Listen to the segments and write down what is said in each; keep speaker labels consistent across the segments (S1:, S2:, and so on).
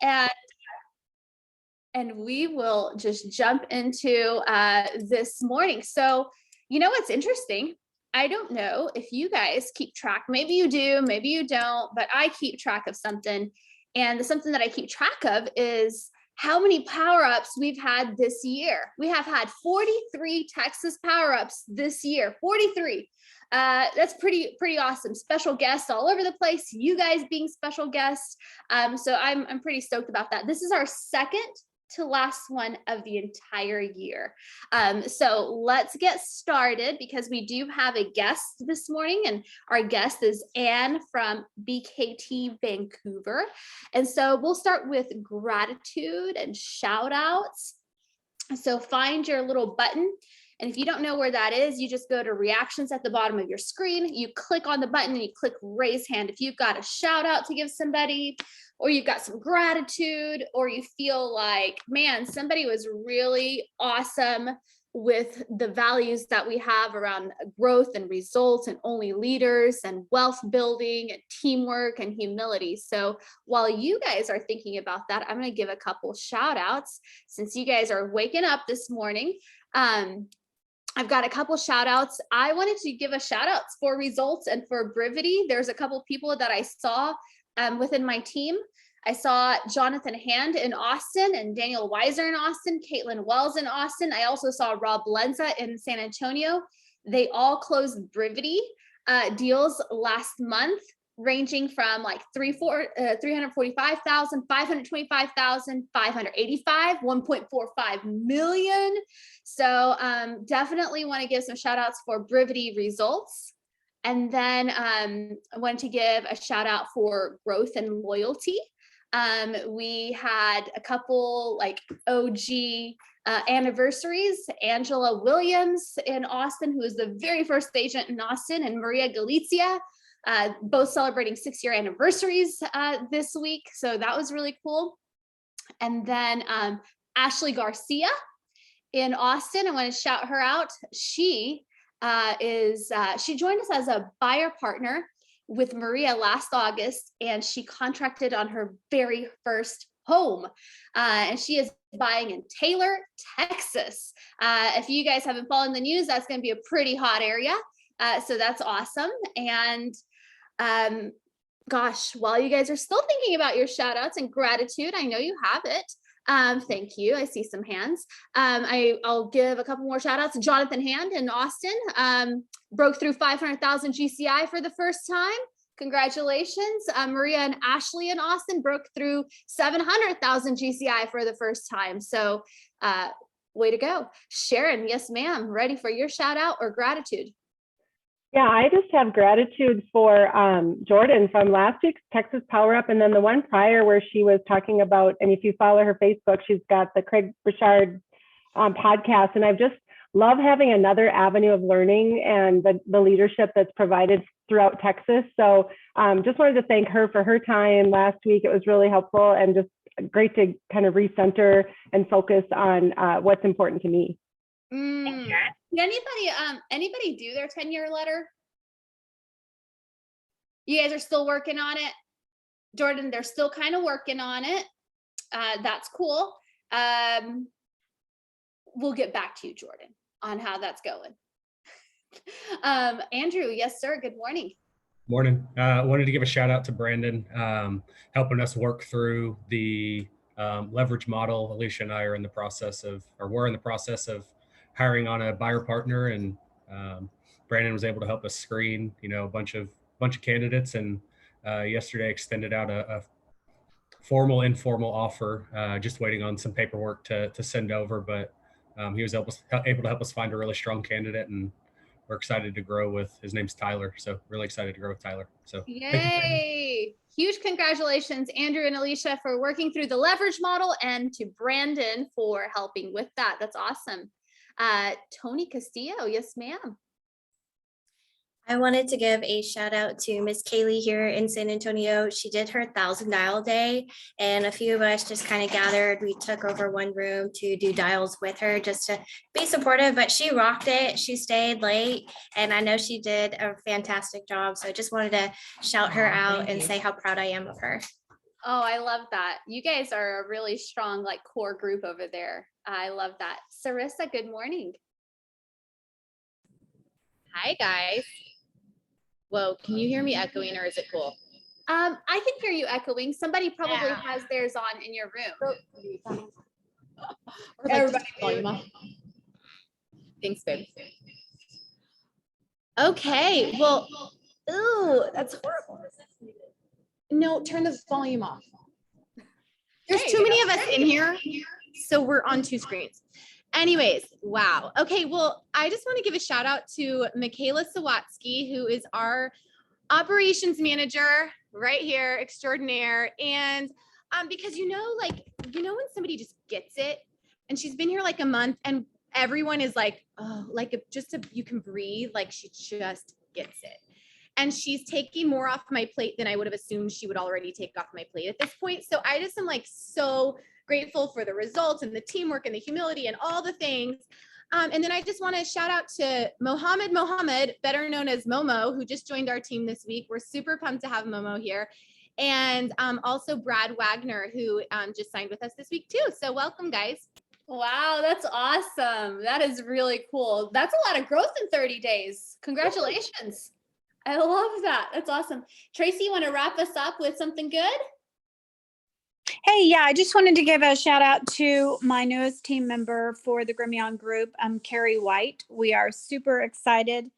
S1: and we will just jump into this morning. So, what's interesting? I don't know if you guys keep track. Maybe you do, maybe you don't, but I keep track of something. And the something that I keep track of is how many power-ups we've had this year. We have had 43 Texas power-ups this year, 43. That's pretty awesome. Special guests all over the place, you guys being special guests. So I'm pretty stoked about that. This is our second to last one of the entire year. So let's get started because we do have a guest this morning, and our guest is Anne from BKT Vancouver. And so we'll start with gratitude and shout outs. So find your little button. And if you don't know where that is, you just go to reactions at the bottom of your screen. You click on the button and you click raise hand. If you've got a shout out to give somebody, or you've got some gratitude, or you feel like, man, somebody was really awesome with the values that we have around growth and results and only leaders and wealth building and teamwork and humility. So while you guys are thinking about that, I'm going to give a couple shout outs since you guys are waking up this morning. I've got a couple shout outs. I wanted to give a shout outs for results and for brevity. There's a couple people that I saw within my team. I saw Jonathan Hand in Austin and Daniel Weiser in Austin, Caitlin Wells in Austin. I also saw Rob Lenza in San Antonio. They all closed brevity deals last month, ranging from like 345,000, 525,000, 585, 1.45 million. So definitely want to give some shout outs for brevity results. And then I wanted to give a shout out for growth and loyalty. We had a couple like OG anniversaries. Angela Williams in Austin, who was the very first agent in Austin, and Maria Galizia, both celebrating 6-year anniversaries this week. So that was really cool. And then Ashley Garcia in Austin, I want to shout her out. She joined us as a buyer partner with Maria last August, and she contracted on her very first home. And she is buying in Taylor, Texas. If you guys haven't followed the news, that's going to be a pretty hot area. So that's awesome. And gosh, while you guys are still thinking about your shout outs and gratitude, I know you have it. Thank you. I see some hands. I'll give a couple more shout outs. Jonathan Hand in Austin broke through 500,000 GCI for the first time. Congratulations. Maria and Ashley in Austin broke through 700,000 GCI for the first time. So way to go. Sharon, yes, ma'am. Ready for your shout out or gratitude?
S2: Yeah, I just have gratitude for Jordan from last week's Texas Power Up, and then the one prior where she was talking about, and if you follow her Facebook, she's got the Craig Burchard podcast, and I've just love having another avenue of learning and the leadership that's provided throughout Texas. So just wanted to thank her for her time last week. It was really helpful and just great to kind of recenter and focus on what's important to me.
S1: Did anybody do their 10-year letter? You guys are still working on it? Jordan, they're still kind of working on it. That's cool. We'll get back to you, Jordan, on how that's going. Andrew, yes, sir. Good morning.
S3: Morning. I wanted to give a shout out to Brandon, helping us work through the leverage model. Alicia and I are in the process of hiring on a buyer partner, and Brandon was able to help us screen, a bunch of candidates, and yesterday extended out a formal, informal offer, just waiting on some paperwork to send over. But he was able to help us find a really strong candidate, and we're excited to grow with. His name's Tyler, so really excited to grow with Tyler. So
S1: yay! Huge congratulations, Andrew and Alicia, for working through the leverage model, and to Brandon for helping with that. That's awesome. Tony Castillo, yes, ma'am.
S4: I wanted to give a shout out to Miss Kaylee here in San Antonio. She did her 1,000 dial day, and a few of us just kind of gathered. We took over one room to do dials with her just to be supportive, but she rocked it. She stayed late, and I know she did a fantastic job. So I just wanted to shout her out and say how proud I am of her.
S1: Oh, I love that. You guys are a really strong, like, core group over there. I love that. Sarissa, good morning.
S5: Hi, guys. Whoa, can you hear me echoing or is it cool?
S1: I can hear you echoing. Somebody probably
S5: Yeah.
S1: has theirs on in your room.
S5: Or like
S1: Everybody
S5: just volume up. Thanks, babe. Okay, well, ooh, that's horrible. No, turn the volume off. There's
S1: There
S5: too
S1: you
S5: many
S1: go.
S5: of us in here, so we're on 2 screens. Anyways, wow. Okay, well, I just want to give a shout out to Michaela Sawatsky, who is our operations manager right here, extraordinaire. And because when somebody just gets it, and she's been here like a month, and everyone is like, oh, like you can breathe, like she just gets it. And she's taking more off my plate than I would have assumed she would already take off my plate at this point. So I just am like so grateful for the results and the teamwork and the humility and all the things. And then I just want to shout out to Mohammed, better known as Momo, who just joined our team this week. We're super pumped to have Momo here. And also Brad Wagner, who just signed with us this week too. So welcome, guys.
S1: Wow, that's awesome. That is really cool. That's a lot of growth in 30 days. Congratulations. I love that. That's awesome. Tracy, you want to wrap us up with something good?
S6: Hey, yeah, I just wanted to give a shout out to my newest team member for the Grimion group, Carrie White. We are super excited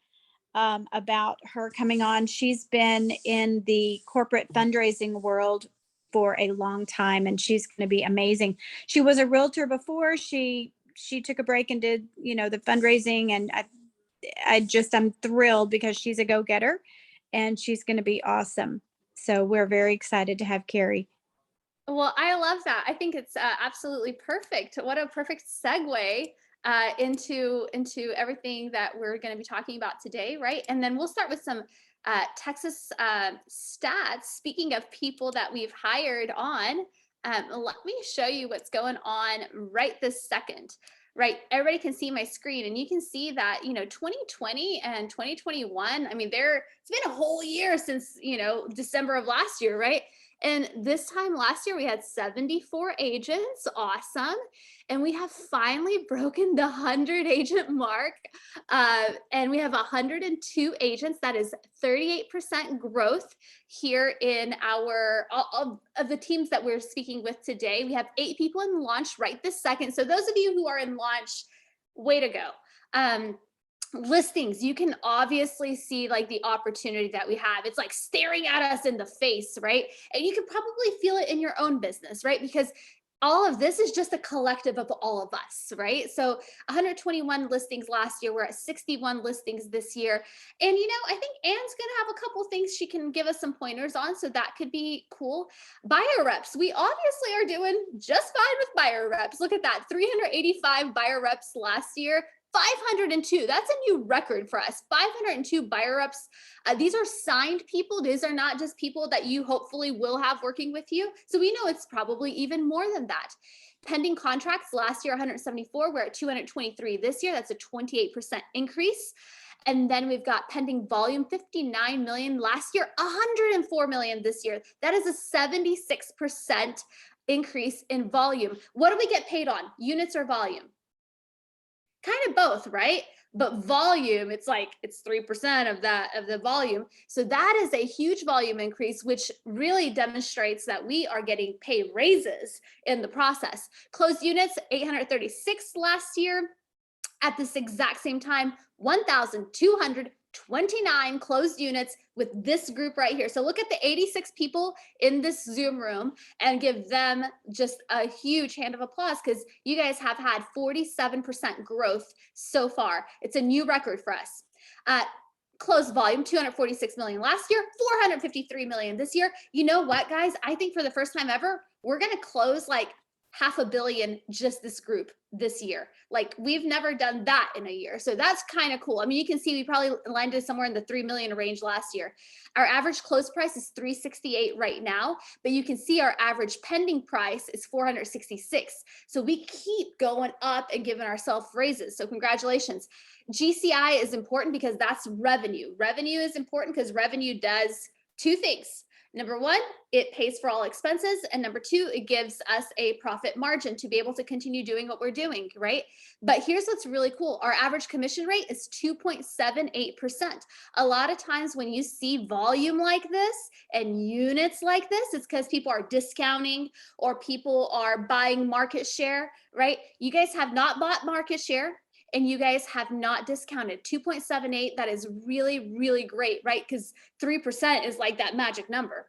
S6: about her coming on. She's been in the corporate fundraising world for a long time, and she's going to be amazing. She was a realtor before. She took a break and did, the fundraising, and I'm thrilled because she's a go-getter and she's going to be awesome. So we're very excited to have Carrie.
S1: Well, I love that. I think it's absolutely perfect. What a perfect segue into everything that we're going to be talking about today, right? And then we'll start with some Texas stats. Speaking of people that we've hired on, let me show you what's going on right this second. Right, everybody can see my screen, and you can see that 2020 and 2021. I mean, it's been a whole year since December of last year, right? And this time last year, we had 74 agents. Awesome. And we have finally broken the 100 agent mark. And we have 102 agents. That is 38% growth here in our, of the teams that we're speaking with today. We have 8 people in launch right this second. So those of you who are in launch, way to go. Listings, you can obviously see like the opportunity that we have. It's like staring at us in the face, right? And you can probably feel it in your own business, right? Because all of this is just a collective of all of us, right? So 121 listings last year. We're at 61 listings this year. And, I think Anne's going to have a couple things she can give us some pointers on. So that could be cool. Buyer reps. We obviously are doing just fine with buyer reps. Look at that. 385 buyer reps last year. 502. That's a new record for us. 502 buyer reps. These are signed people. These are not just people that you hopefully will have working with you. So we know it's probably even more than that. Pending contracts last year, 174. We're at 223 this year. That's a 28% increase. And then we've got pending volume, 59 million last year, 104 million this year. That is a 76% increase in volume. What do we get paid on? Units or volume? Kind of both, right? But volume, it's 3% of the volume. So that is a huge volume increase, which really demonstrates that we are getting pay raises in the process. Closed units, 836 last year. At this exact same time, 1,229 closed units with this group right here. So look at the 86 people in this Zoom room and give them just a huge hand of applause, because you guys have had 47% growth so far. It's a new record for us. Closed volume, 246 million last year, 453 million this year. You know what, guys? I think for the first time ever, we're going to close like $500 million just this group this year. Like, we've never done that in a year. So that's kind of cool. I mean, you can see we probably landed somewhere in the 3 million range last year. Our average close price is 368 right now, but you can see our average pending price is 466. So we keep going up and giving ourselves raises. So congratulations. GCI is important because that's revenue. Revenue is important because revenue does 2 things. Number one, it pays for all expenses. And number two, it gives us a profit margin to be able to continue doing what we're doing, right? But here's what's really cool. Our average commission rate is 2.78%. A lot of times when you see volume like this and units like this, it's because people are discounting or people are buying market share, right? You guys have not bought market share. And you guys have not discounted 2.78. That is really, really great, right? Because 3% is like that magic number.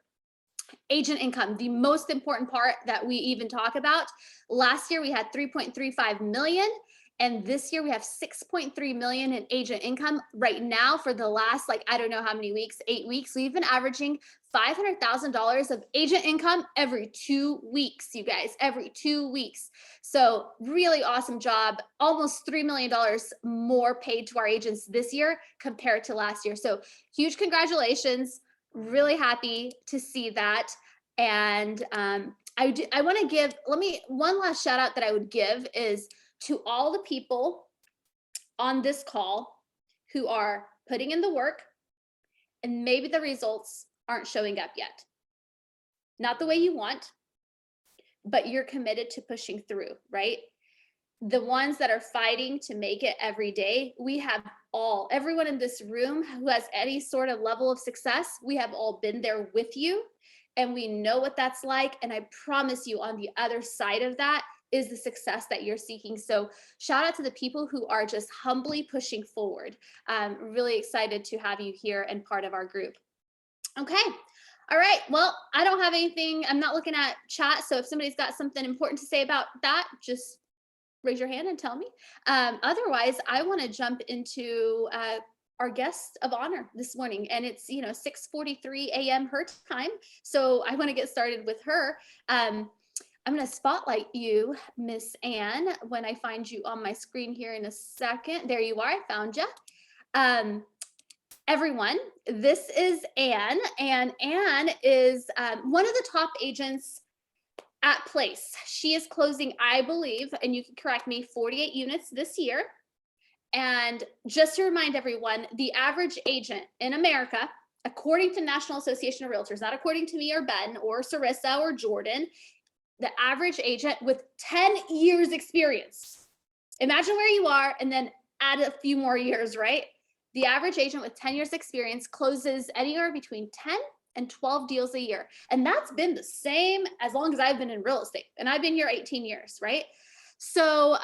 S1: Agent income, the most important part that we even talk about. Last year we had 3.35 million. And this year we have 6.3 million in agent income. Right now for the last, like, I don't know how many weeks, 8 weeks, we've been averaging $500,000 of agent income every 2 weeks, you guys, every 2 weeks. So really awesome job. Almost $3 million more paid to our agents this year compared to last year. So huge congratulations. Really happy to see that. And I want to give, one last shout out that I would give is to all the people on this call who are putting in the work and maybe the results aren't showing up yet. Not the way you want, but you're committed to pushing through, right? The ones that are fighting to make it every day, we have everyone in this room who has any sort of level of success, we have all been there with you and we know what that's like. And I promise you on the other side of that is the success that you're seeking. So shout out to the people who are just humbly pushing forward. Really excited to have you here and part of our group. Okay. All right. Well, I don't have anything. I'm not looking at chat. So if somebody's got something important to say about that, just raise your hand and tell me. Otherwise, I want to jump into our guest of honor this morning. And it's, 6:43 a.m. her time. So I want to get started with her. I'm going to spotlight you, Miss Ann, when I find you on my screen here in a second. There you are. I found you. Everyone, this is Ann, and Ann is one of the top agents at Place. She is closing, I believe, and you can correct me, 48 units this year. And just to remind everyone, the average agent in America, according to National Association of Realtors, not according to me or Ben or Sarissa or Jordan, the average agent with 10 years experience. Imagine where you are and then add a few more years, right? The average agent with 10 years experience closes anywhere between 10 and 12 deals a year. And that's been the same as long as I've been in real estate. And I've been here 18 years, right? So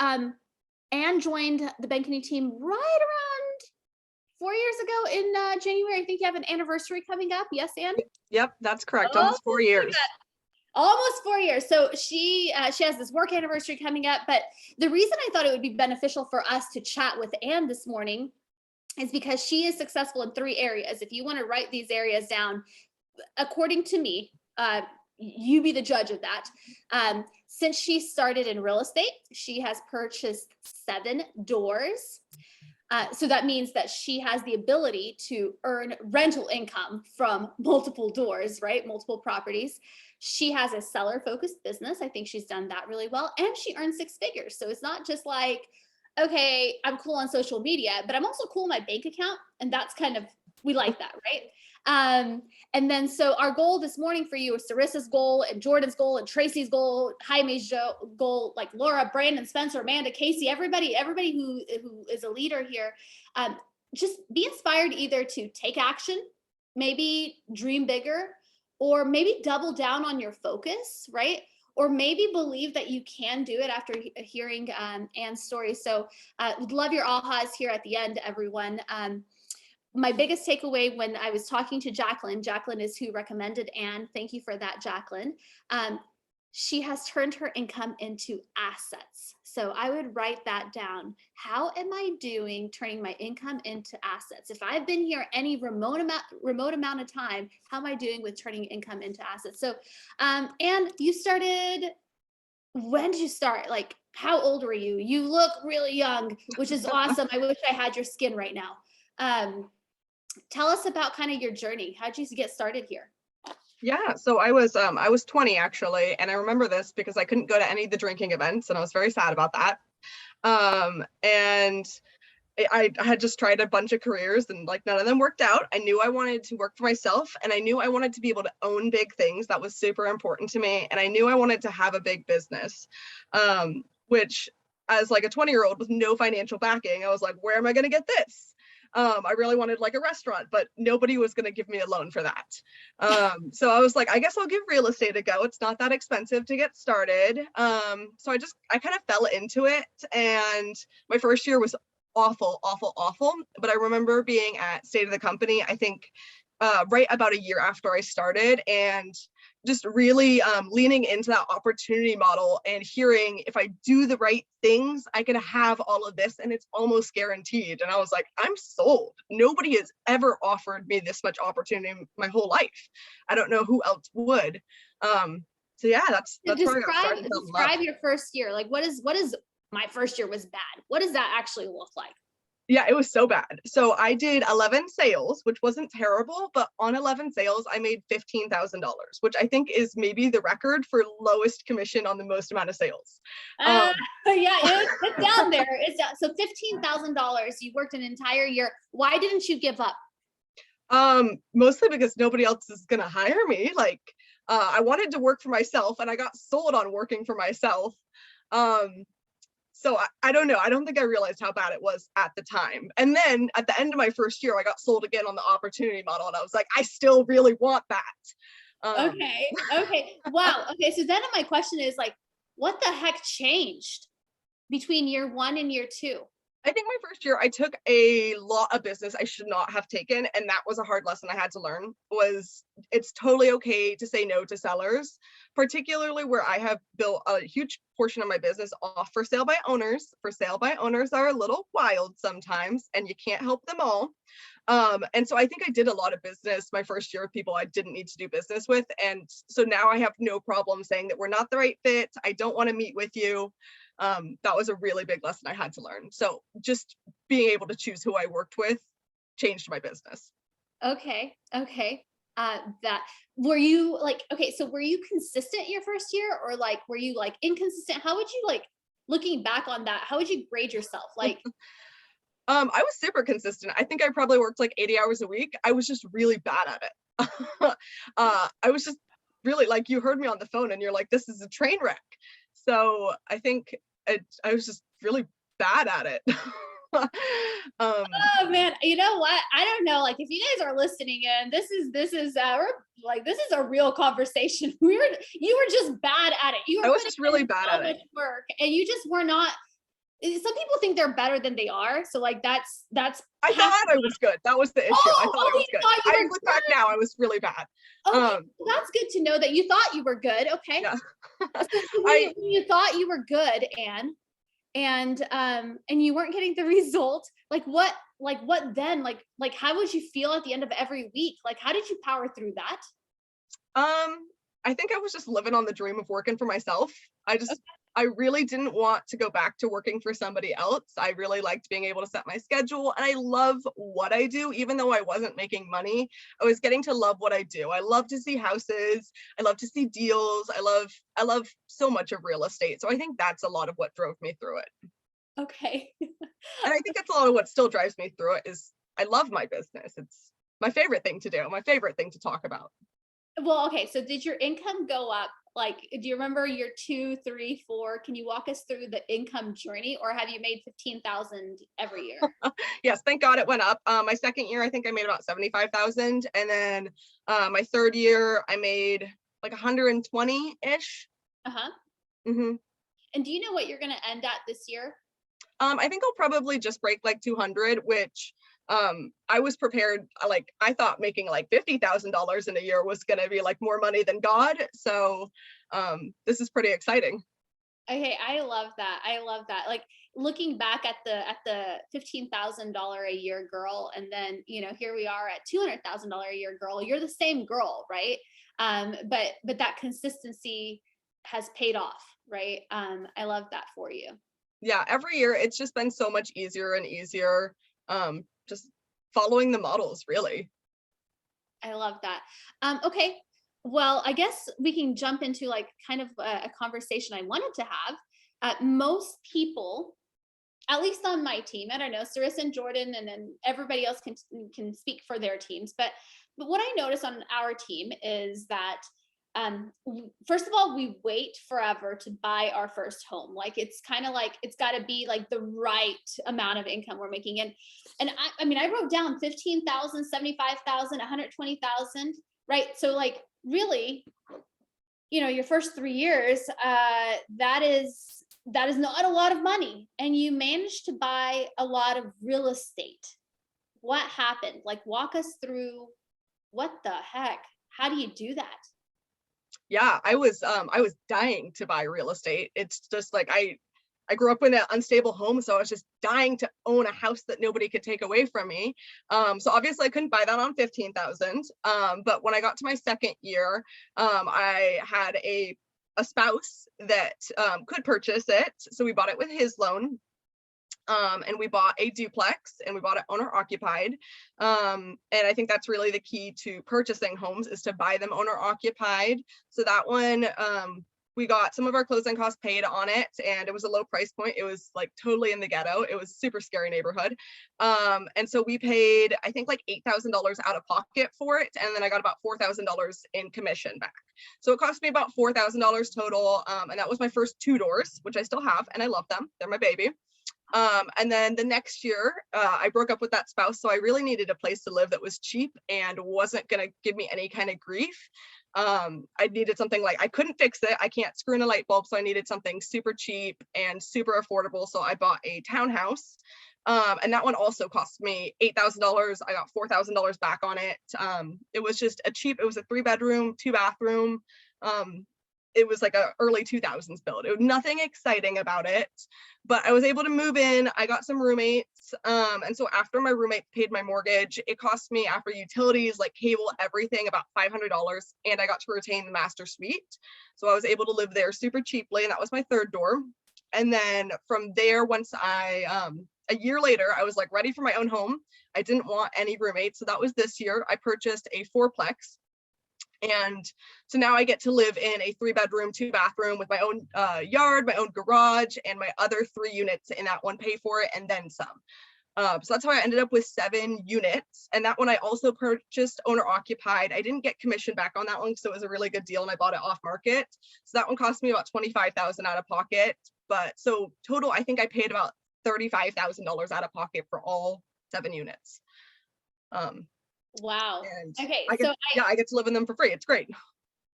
S1: Ann joined the Ben Kinney team right around 4 years ago in January. I think you have an anniversary coming up. Yes, Ann?
S7: Yep, that's correct. Almost 4 years.
S1: Almost 4 years. So she has this work anniversary coming up. But the reason I thought it would be beneficial for us to chat with Ann this morning is because she is successful in 3 areas. If you want to write these areas down, according to me, you be the judge of that. Since she started in real estate, she has purchased 7 doors. So that means that she has the ability to earn rental income from multiple doors, right? Multiple properties. She has a seller-focused business. I think she's done that really well. And she earns 6 figures. So it's not just like, okay, I'm cool on social media, but I'm also cool in my bank account. And that's kind of, we like that, right? And then, so our goal this morning for you is Sarissa's goal and Jordan's goal and Tracy's goal, Jaime's goal, like Laura, Brandon, Spencer, Amanda, Casey, everybody who is a leader here. Just be inspired either to take action, maybe dream bigger, or maybe double down on your focus, right? Or maybe believe that you can do it after hearing Ann's story. So would love your ahas here at the end, everyone. My biggest takeaway when I was talking to Jacqueline is who recommended Ann. Thank you for that, Jacqueline. She has turned her income into assets. So I would write that down. How am I doing turning my income into assets? If I've been here any remote amount of time, how am I doing with turning income into assets? So, Ann, you started, when did you start? Like, how old were you? You look really young, which is awesome. I wish I had your skin right now. Tell us about kind of your journey. How'd you get started here?
S7: Yeah, so I was 20 actually, and I remember this because I couldn't go to any of the drinking events, and I was very sad about that. And I had just tried a bunch of careers and like none of them worked out. I knew I wanted to work for myself, and I knew I wanted to be able to own big things. That was super important to me. And I knew I wanted to have a big business, which as like a 20-year-old with no financial backing, I was like, where am I going to get this? I really wanted like a restaurant, but nobody was going to give me a loan for that. So I was like, I guess I'll give real estate a go. It's not that expensive to get started. So I kind of fell into it, and my first year was awful. But I remember being at State of the Company, I think right about a year after I started, and just really leaning into that opportunity model and hearing if I do the right things, I can have all of this and it's almost guaranteed. And I was like, I'm sold. Nobody has ever offered me this much opportunity my whole life. I don't know who else would. So yeah, that's where I got started.
S1: Describe your first year. Like what is my first year was bad. What does that actually look like?
S7: Yeah, it was so bad. So I did 11 sales, which wasn't terrible, but on 11 sales, I made $15,000, which I think is maybe the record for lowest commission on the most amount of sales.
S1: Yeah, it's down there. It's down. So $15,000. You worked an entire year. Why didn't you give up?
S7: Mostly because nobody else is gonna hire me. Like, I wanted to work for myself, and I got sold on working for myself. So I don't know. I don't think I realized how bad it was at the time. And then at the end of my first year, I got sold again on the opportunity model. And I was like, I still really want that.
S1: Okay. Wow. Okay. So then my question is like, what the heck changed between year 1 and year 2?
S7: I think my first year, I took a lot of business I should not have taken. And that was a hard lesson I had to learn, was it's totally okay to say no to sellers, particularly where I have built a huge portion of my business off for sale by owners. For sale by owners are a little wild sometimes, and you can't help them all. And so I think I did a lot of business my first year with people I didn't need to do business with. And so now I have no problem saying that we're not the right fit. I don't want to meet with you. That was a really big lesson I had to learn. So just being able to choose who I worked with changed my business.
S1: Okay. That were you like, okay, so were you consistent your first year, or like, were you like inconsistent? How would you, like, looking back on that, how would you grade yourself? Like,
S7: I was super consistent. I think I probably worked like 80 hours a week. I was just really bad at it. I was just really, like, you heard me on the phone and you're like, this is a train wreck. So I think I was just really bad at it.
S1: oh man, you know what? I don't know. Like, if you guys are listening in, this is a real conversation. You were just bad at it.
S7: I was just really bad at it.
S1: Work, and you just were not. Some people think they're better than they are. So like that's.
S7: I thought I was good. That was the issue. I thought I was good. I look back now, I was really bad.
S1: Okay, that's good to know that you thought you were good. Okay. Yeah. So you thought you were good, Anne, and you weren't getting the result. Like what then? Like how would you feel at the end of every week? Like how did you power through that?
S7: I think I was just living on the dream of working for myself. I really didn't want to go back to working for somebody else. I really liked being able to set my schedule, and I love what I do. Even though I wasn't making money, I was getting to love what I do. I love to see houses. I love to see deals. I love so much of real estate. So I think that's a lot of what drove me through it.
S1: Okay.
S7: And I think that's a lot of what still drives me through it is I love my business. It's my favorite thing to do, my favorite thing to talk about.
S1: Well, okay. So did your income go up? Like, do you remember year 2, 3, 4? Can you walk us through the income journey, or have you made 15,000 every year?
S7: Yes, thank God it went up. My second year, I think I made about 75,000. And then my third year, I made like 120-ish.
S1: Uh-huh.
S7: Mm-hmm.
S1: And do you know what you're going to end at this year?
S7: I think I'll probably just break like 200, which I was prepared. Like I thought making like $50,000 in a year was going to be like more money than God. So this is pretty exciting.
S1: Okay, I love that. Like looking back at the $15,000 a year girl, and then here we are at $200,000 a year girl. You're the same girl, right? But that consistency has paid off, right? I love that for you.
S7: Yeah, every year it's just been so much easier and easier. Just following the models, really.
S1: I love that. Okay, well, I guess we can jump into like kind of a conversation I wanted to have. Most people at least on my team, I don't know, Sarissa and Jordan, and then everybody else can speak for their teams. But what I notice on our team is that first of all, we wait forever to buy our first home. Like, it's kind of like, it's got to be like the right amount of income we're making. And I mean, I wrote down 15,000, 75,000, 120,000, right? So like, really, you know, your first 3 years, that is not a lot of money. And you managed to buy a lot of real estate. What happened? Like, walk us through what the heck? How do you do that?
S7: Yeah, I was dying to buy real estate. It's just like I grew up in an unstable home, so I was just dying to own a house that nobody could take away from me. So obviously I couldn't buy that on 15,000. But when I got to my second year, I had a spouse that could purchase it, so we bought it with his loan. And we bought a duplex, and we bought it owner occupied. And I think that's really the key to purchasing homes, is to buy them owner occupied. So that one, we got some of our closing costs paid on it, and it was a low price point. It was like totally in the ghetto. It was a super scary neighborhood. And so we paid, I think, like $8,000 out of pocket for it. And then I got about $4,000 in commission back. So it cost me about $4,000 total. And that was my first 2 doors, which I still have, and I love them. They're my baby. And then the next year, I broke up with that spouse. So I really needed a place to live that was cheap and wasn't going to give me any kind of grief. I needed something like, I couldn't fix it. I can't screw in a light bulb. So I needed something super cheap and super affordable. So I bought a townhouse. And that one also cost me $8,000. I got $4,000 back on it. It was just it was a 3-bedroom, 2-bathroom. It was like a early 2000s build. It was nothing exciting about it, but I was able to move in. I got some roommates. And so after my roommate paid my mortgage, it cost me, after utilities, like cable, everything, about $500. And I got to retain the master suite. So I was able to live there super cheaply. And that was my 3rd door. And then from there, once a year later, I was like ready for my own home. I didn't want any roommates. So that was this year. I purchased a 4-plex. And so now I get to live in a 3-bedroom, 2-bathroom with my own yard, my own garage, and my other 3 units in that one pay for it, and then some. So that's how I ended up with 7 units. And that one I also purchased owner occupied. I didn't get commission back on that one, so it was a really good deal, and I bought it off market. So that one cost me about $25,000 out of pocket. But so total, I think I paid about $35,000 out of pocket for all 7 units.
S1: Wow.
S7: And
S1: Okay.
S7: I get to live in them for free. It's great.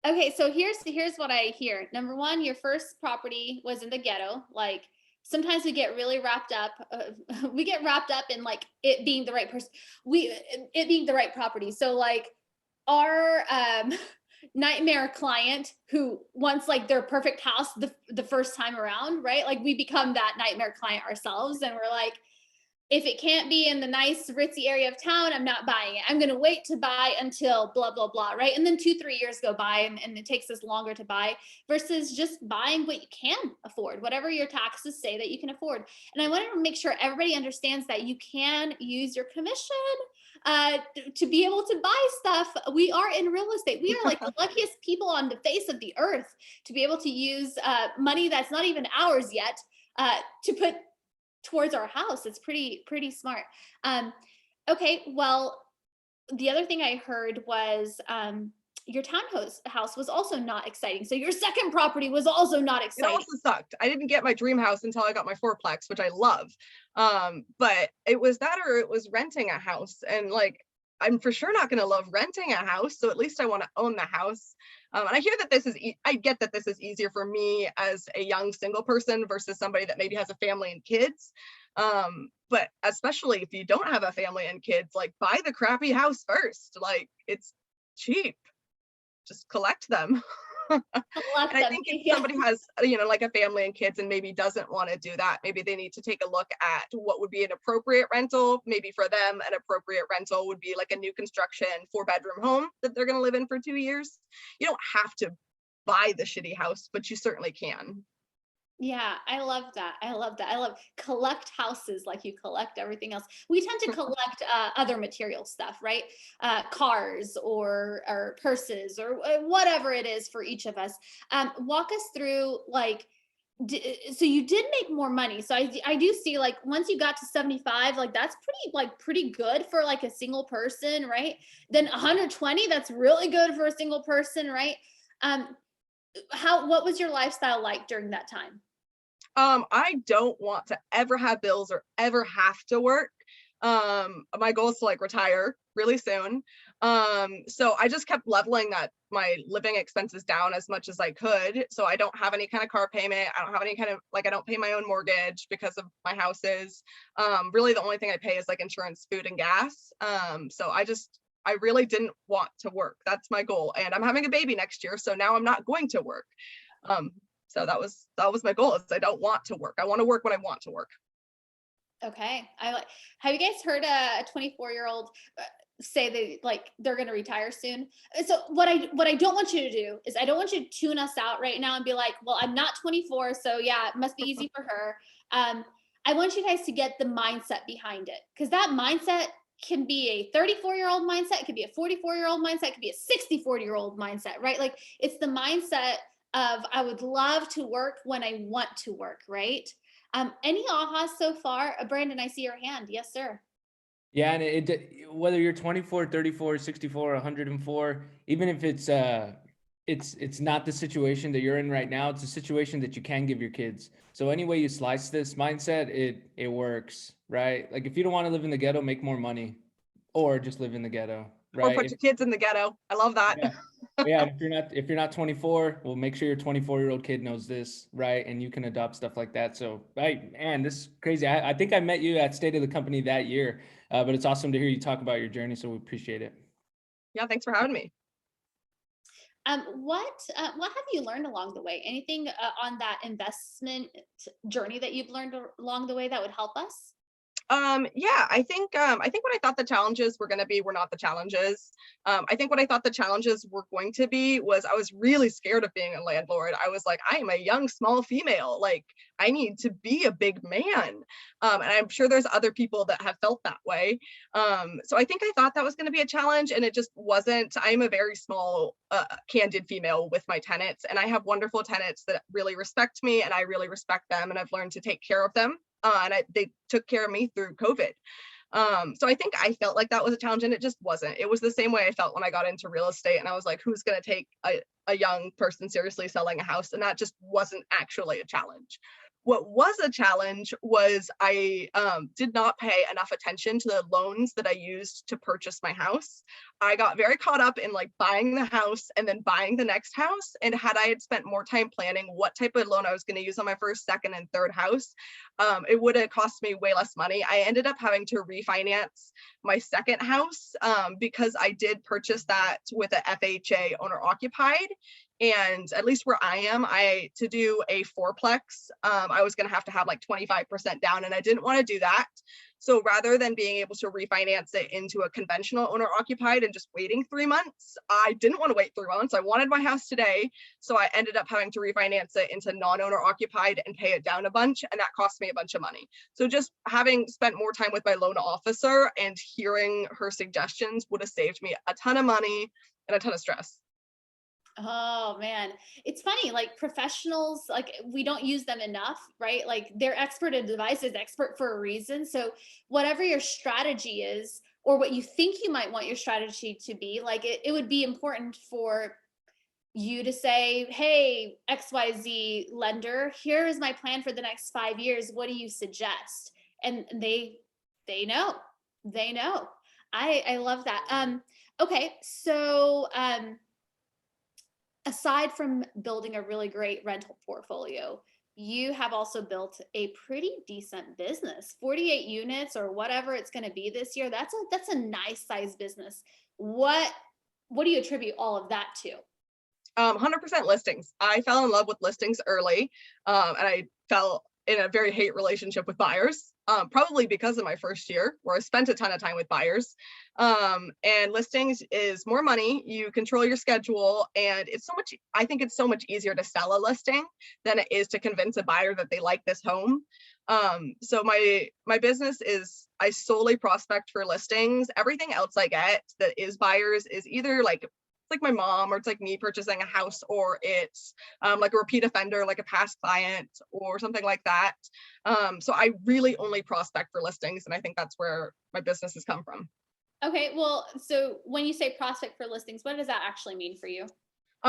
S1: Okay. So here's what I hear. Number one, your first property was in the ghetto. Like, sometimes we get really wrapped up. We get wrapped up in like it being the right person. It being the right property. So like our nightmare client who wants like their perfect house the first time around, right? Like, we become that nightmare client ourselves, and we're like, if it can't be in the nice ritzy area of town, I'm not buying it. I'm going to wait to buy until blah, blah, blah. Right. And then 2-3 years go by, and it takes us longer to buy, versus just buying what you can afford, whatever your taxes say that you can afford. And I want to make sure everybody understands that you can use your commission to be able to buy stuff. We are in real estate. We are like the luckiest people on the face of the earth to be able to use money that's not even ours yet to put towards our house. It's pretty smart. Okay, well, the other thing I heard was your townhouse was also not exciting. So your second property was also not exciting.
S7: It also sucked. I didn't get my dream house until I got my 4-plex, which I love. But it was that, or it was renting a house. And like, I'm for sure not going to love renting a house. So at least I want to own the house. And I hear that I get that this is easier for me as a young single person versus somebody that maybe has a family and kids. But especially if you don't have a family and kids, like, buy the crappy house first. Like, it's cheap. Just collect them. And I think if somebody has, like a family and kids and maybe doesn't want to do that, maybe they need to take a look at what would be an appropriate rental. Maybe for them, an appropriate rental would be like a new construction 4-bedroom home that they're going to live in for 2 years. You don't have to buy the shitty house, but you certainly can.
S1: Yeah, I love that. I love collect houses like you collect everything else. We tend to collect other material stuff, right? Cars or purses or whatever it is for each of us. Walk us through, like, So you did make more money. So I do see, like, once you got to 75, like that's pretty good for like a single person, right? Then 120, that's really good for a single person, right? Um, what was your lifestyle like during that time?
S7: I don't want to ever have bills or ever have to work. My goal is to like retire really soon. So I just kept leveling my living expenses down as much as I could. So I don't have any kind of car payment. I don't have any kind of like, I don't pay my own mortgage because of my houses. Really the only thing I pay is like insurance, food, and gas. So I really didn't want to work. That's my goal. And I'm having a baby next year. So now I'm not going to work. So that was my goal, is I don't want to work. I want to work when I want to work.
S1: Okay. Have you guys heard a 24-year-old say they're going to retire soon? So what I don't want you to do is, I don't want you to tune us out right now and be like, well, I'm not 24, so yeah, it must be easy for her. I want you guys to get the mindset behind it, because that mindset can be a 34-year-old mindset, it could be a 44-year-old mindset, it could be a 64-year-old mindset, right? Like, it's the mindset of, I would love to work when I want to work, right? Any ahas so far? Brandon, I see your hand. Yes, sir.
S8: Yeah, and whether you're 24, 34, 64, 104, even if it's not the situation that you're in right now, it's a situation that you can give your kids. So any way you slice this mindset, it works, right? Like, if you don't want to live in the ghetto, make more money, or just live in the ghetto,
S7: Or
S8: right?
S7: put your kids in the ghetto. I love that.
S8: Yeah. Yeah, if you're not 24, well, make sure your 24-year-old kid knows this, right? And you can adopt stuff like that. So, right, man, this is crazy. I think I met you at State of the Company that year, but it's awesome to hear you talk about your journey. So we appreciate it.
S7: Yeah, thanks for having me.
S1: What have you learned along the way? Anything on that investment journey that you've learned along the way that would help us?
S7: Yeah, I think what I thought the challenges were going to be were not the challenges. I think what I thought the challenges were going to be was, I was really scared of being a landlord. I was like, I am a young, small female. Like, I need to be a big man. And I'm sure there's other people that have felt that way. So I think I thought that was going to be a challenge, and it just wasn't. I'm a very small, candid female with my tenants, and I have wonderful tenants that really respect me, and I really respect them, and I've learned to take care of them. And they took care of me through COVID. So I think I felt like that was a challenge, and it just wasn't. It was the same way I felt when I got into real estate, and I was like, who's going to take a young person seriously selling a house? And that just wasn't actually a challenge. What was a challenge was I did not pay enough attention to the loans that I used to purchase my house. I got very caught up in like buying the house and then buying the next house. And had I had spent more time planning what type of loan I was going to use on my first, second, and third house, it would have cost me way less money. I ended up having to refinance my second house because I did purchase that with a FHA owner occupied. And at least where I am, to do a fourplex, I was going to have like 25% down, and I didn't want to do that. So rather than being able to refinance it into a conventional owner occupied and just waiting 3 months, I didn't want to wait 3 months. I wanted my house today. So I ended up having to refinance it into non-owner occupied and pay it down a bunch. And that cost me a bunch of money. So just having spent more time with my loan officer and hearing her suggestions would have saved me a ton of money and a ton of stress.
S1: Oh man, it's funny, like professionals, like we don't use them enough, right? Like they're expert in devices, expert for a reason. So whatever your strategy is, or what you think you might want your strategy to be, like it would be important for you to say, hey, XYZ lender, here is my plan for the next 5 years. What do you suggest? And they know. I love that. Okay, so aside from building a really great rental portfolio, you have also built a pretty decent business. 48 units or whatever it's going to be this year. That's a nice size business. What do you attribute all of that to?
S7: 100% listings. I fell in love with listings early, and I fell in a very hate relationship with buyers, probably because of my first year where I spent a ton of time with buyers. And listings is more money. You control your schedule, and I think it's so much easier to sell a listing than it is to convince a buyer that they like this home. So my business is, I solely prospect for listings. Everything else I get that is buyers is either like like my mom, or it's like me purchasing a house, or it's like a repeat offender, like a past client or something like that. So I really only prospect for listings, and I think that's where my business has come from.
S1: Okay, well, so when you say prospect for listings, what does that actually mean for you?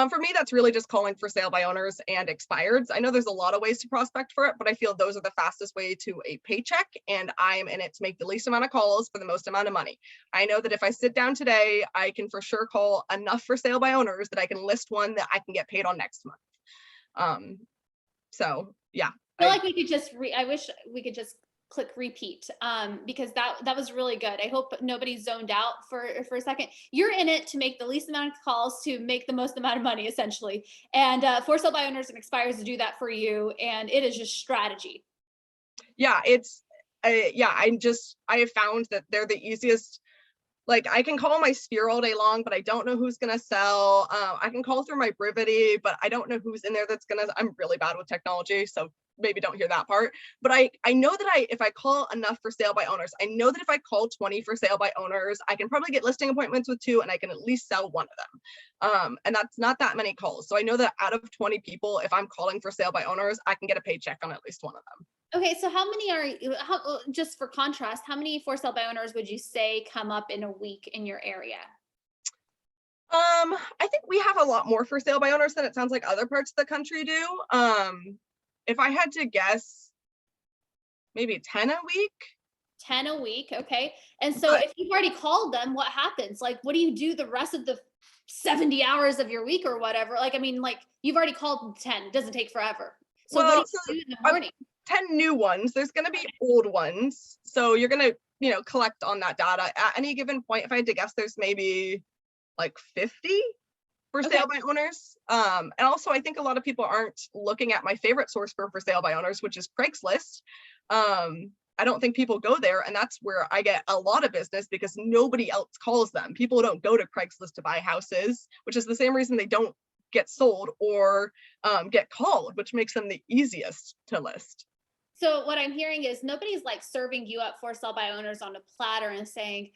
S7: For me, that's really just calling for sale by owners and expireds. I know there's a lot of ways to prospect for it, but I feel those are the fastest way to a paycheck, and I'm in it to make the least amount of calls for the most amount of money. I know that if I sit down today, I can for sure call enough for sale by owners that I can list one that I can get paid on next month. So yeah.
S1: I feel like we could just I wish we could just click repeat, because that was really good. I hope nobody zoned out for a second. You're in it to make the least amount of calls to make the most amount of money, essentially. And for sale by owners and expires to do that for you. And it is just strategy.
S7: Yeah, it's I have found that they're the easiest. Like, I can call my sphere all day long, but I don't know who's going to sell. I can call through my Brivity, but I don't know who's in there that's going to, I'm really bad with technology, so maybe don't hear that part. But I know that if I call enough for sale by owners, I know that if I call 20 for sale by owners, I can probably get listing appointments with 2, and I can at least sell 1 of them. And that's not that many calls. So I know that out of 20 people, if I'm calling for sale by owners, I can get a paycheck on at least 1 of them.
S1: Okay, so how many just for contrast, how many for sale by owners would you say come up in a week in your area?
S7: I think we have a lot more for sale by owners than it sounds like other parts of the country do. If I had to guess, maybe 10 a week.
S1: 10 a week, okay. And so if you've already called them, what happens? Like, what do you do the rest of the 70 hours of your week or whatever? Like, I mean, like, you've already called 10, it doesn't take forever. So
S7: well,
S1: what do you do in the morning?
S7: 10 new ones. There's going to be old ones. So you're going to, collect on that data. At any given point, if I had to guess, there's maybe like 50 for sale by owners. And also, I think a lot of people aren't looking at my favorite source for sale by owners, which is Craigslist. I don't think people go there, and that's where I get a lot of business because nobody else calls them. People don't go to Craigslist to buy houses, which is the same reason they don't get sold or get called, which makes them the easiest to list.
S1: So what I'm hearing is nobody's like serving you up for sale by owners on a platter and saying,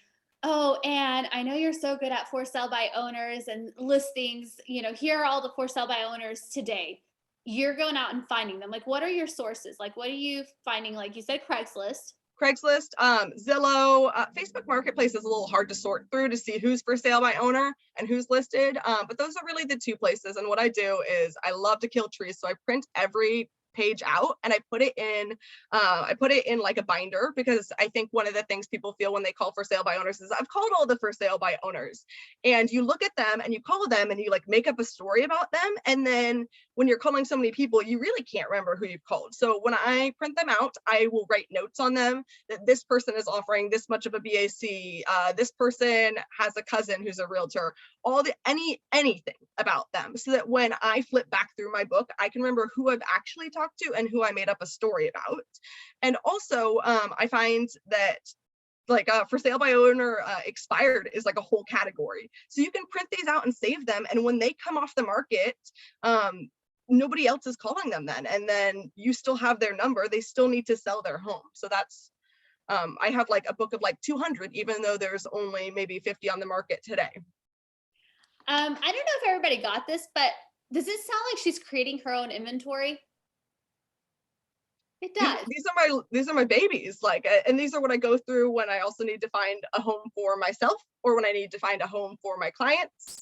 S1: oh, Anne, I know you're so good at for sale by owners and listings, here are all the for sale by owners today. You're going out and finding them. Like, what are your sources? Like, what are you finding? Like you said, Craigslist,
S7: Zillow, Facebook Marketplace is a little hard to sort through to see who's for sale by owner and who's listed. But those are really the 2 places. And what I do is I love to kill trees. So I print every page out and I put it in like a binder, because I think one of the things people feel when they call for sale by owners is I've called all the for sale by owners, and you look at them and you call them and you like make up a story about them, and then when you're calling so many people, you really can't remember who you've called. So when I print them out, I will write notes on them that this person is offering this much of a BAC, this person has a cousin who's a realtor, anything about them, so that when I flip back through my book, I can remember who I've actually talked to and who I made up a story about. And also, I find that like for sale by owner expired is like a whole category. So you can print these out and save them. And when they come off the market, nobody else is calling them then. And then you still have their number. They still need to sell their home. So that's, I have like a book of like 200, even though there's only maybe 50 on the market today.
S1: I don't know if everybody got this, but does it sound like she's creating her own inventory? It does.
S7: These are my babies, like, and these are what I go through when I also need to find a home for myself, or when I need to find a home for my clients.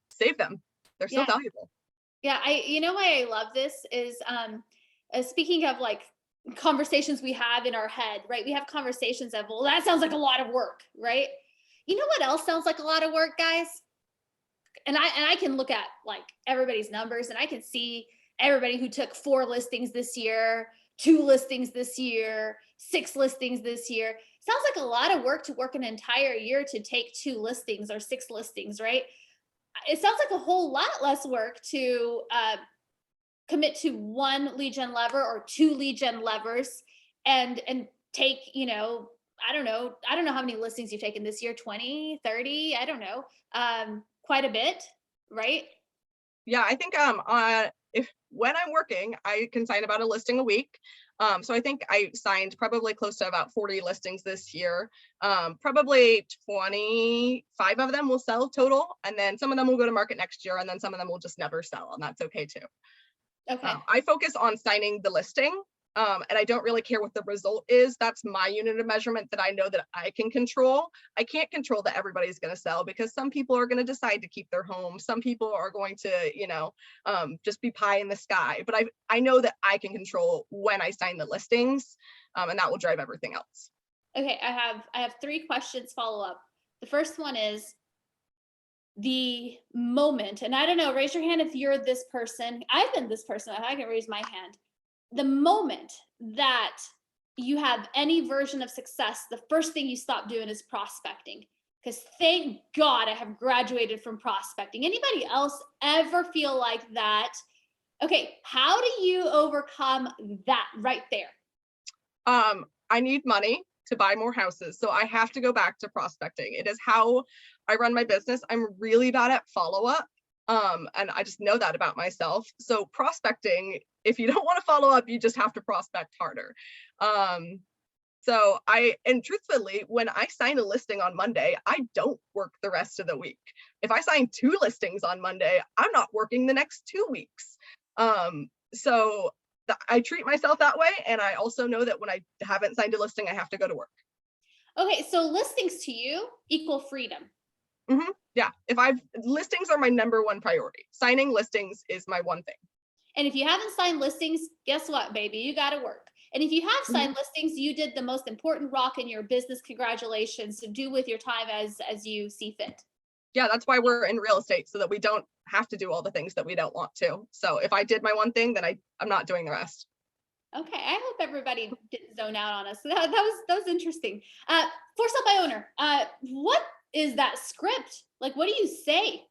S7: Save them. They're so valuable.
S1: Yeah, why I love this is speaking of like conversations we have in our head, right? We have conversations of, well, that sounds like a lot of work, right? You know what else sounds like a lot of work, guys? And I can look at like everybody's numbers, and I can see everybody who took 4 listings this year, 2 listings this year, 6 listings this year. Sounds like a lot of work to work an entire year to take 2 listings or 6 listings, right? It sounds like a whole lot less work to commit to 1 lead gen lever or 2 lead gen levers and take, I don't know how many listings you've taken this year, 20, 30, I don't know, quite a bit, right?
S7: Yeah, I think when I'm working, I can sign about a listing a week. So I think I signed probably close to about 40 listings this year. Probably 25 of them will sell total, and then some of them will go to market next year, and then some of them will just never sell, and that's okay too.
S1: Okay.
S7: I focus on signing the listing, and I don't really care what the result is. That's my unit of measurement that I know that I can control. I can't control that everybody's going to sell, because some people are going to decide to keep their home. Some people are going to, just be pie in the sky. But I know that I can control when I sign the listings, and that will drive everything else.
S1: Okay, I have 3 questions follow up. The first one is the moment, and I don't know, raise your hand if you're this person. I've been this person. I can raise my hand. The moment that you have any version of success, the first thing you stop doing is prospecting. Because thank God I have graduated from prospecting. Anybody else ever feel like that? Okay, how do you overcome that right there?
S7: I need money to buy more houses, so I have to go back to prospecting. It is how I run my business. I'm really bad at follow-up, and I just know that about myself. So prospecting, if you don't want to follow up, you just have to prospect harder. And truthfully, when I sign a listing on Monday, I don't work the rest of the week. If I sign 2 listings on Monday, I'm not working the next 2 weeks. I treat myself that way. And I also know that when I haven't signed a listing, I have to go to work.
S1: Okay, so listings to you equal freedom.
S7: Mm-hmm. Yeah, listings are my #1 priority. Signing listings is my one thing.
S1: And if you haven't signed listings, guess what, baby? You got to work. And if you have signed listings, you did the most important rock in your business. Congratulations. So do with your time as you see fit.
S7: Yeah, that's why we're in real estate, so that we don't have to do all the things that we don't want to. So if I did my one thing, then I'm not doing the rest.
S1: Okay, I hope everybody didn't zone out on us. That was interesting. For sale by owner, what is that script? Like, what do you say?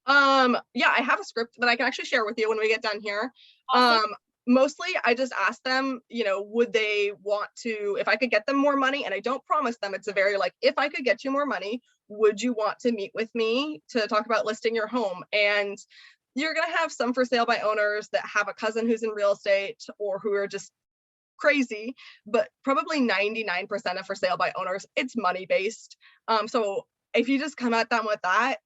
S7: Yeah, I have a script that I can actually share with you when we get done here.
S1: Awesome.
S7: Mostly I just ask them, would they want to, if I could get them more money, and I don't promise them, it's a very if I could get you more money, would you want to meet with me to talk about listing your home? And you're going to have some for sale by owners that have a cousin who's in real estate, or who are just crazy, but probably 99% of for sale by owners, it's money based. So if you just come at them with that,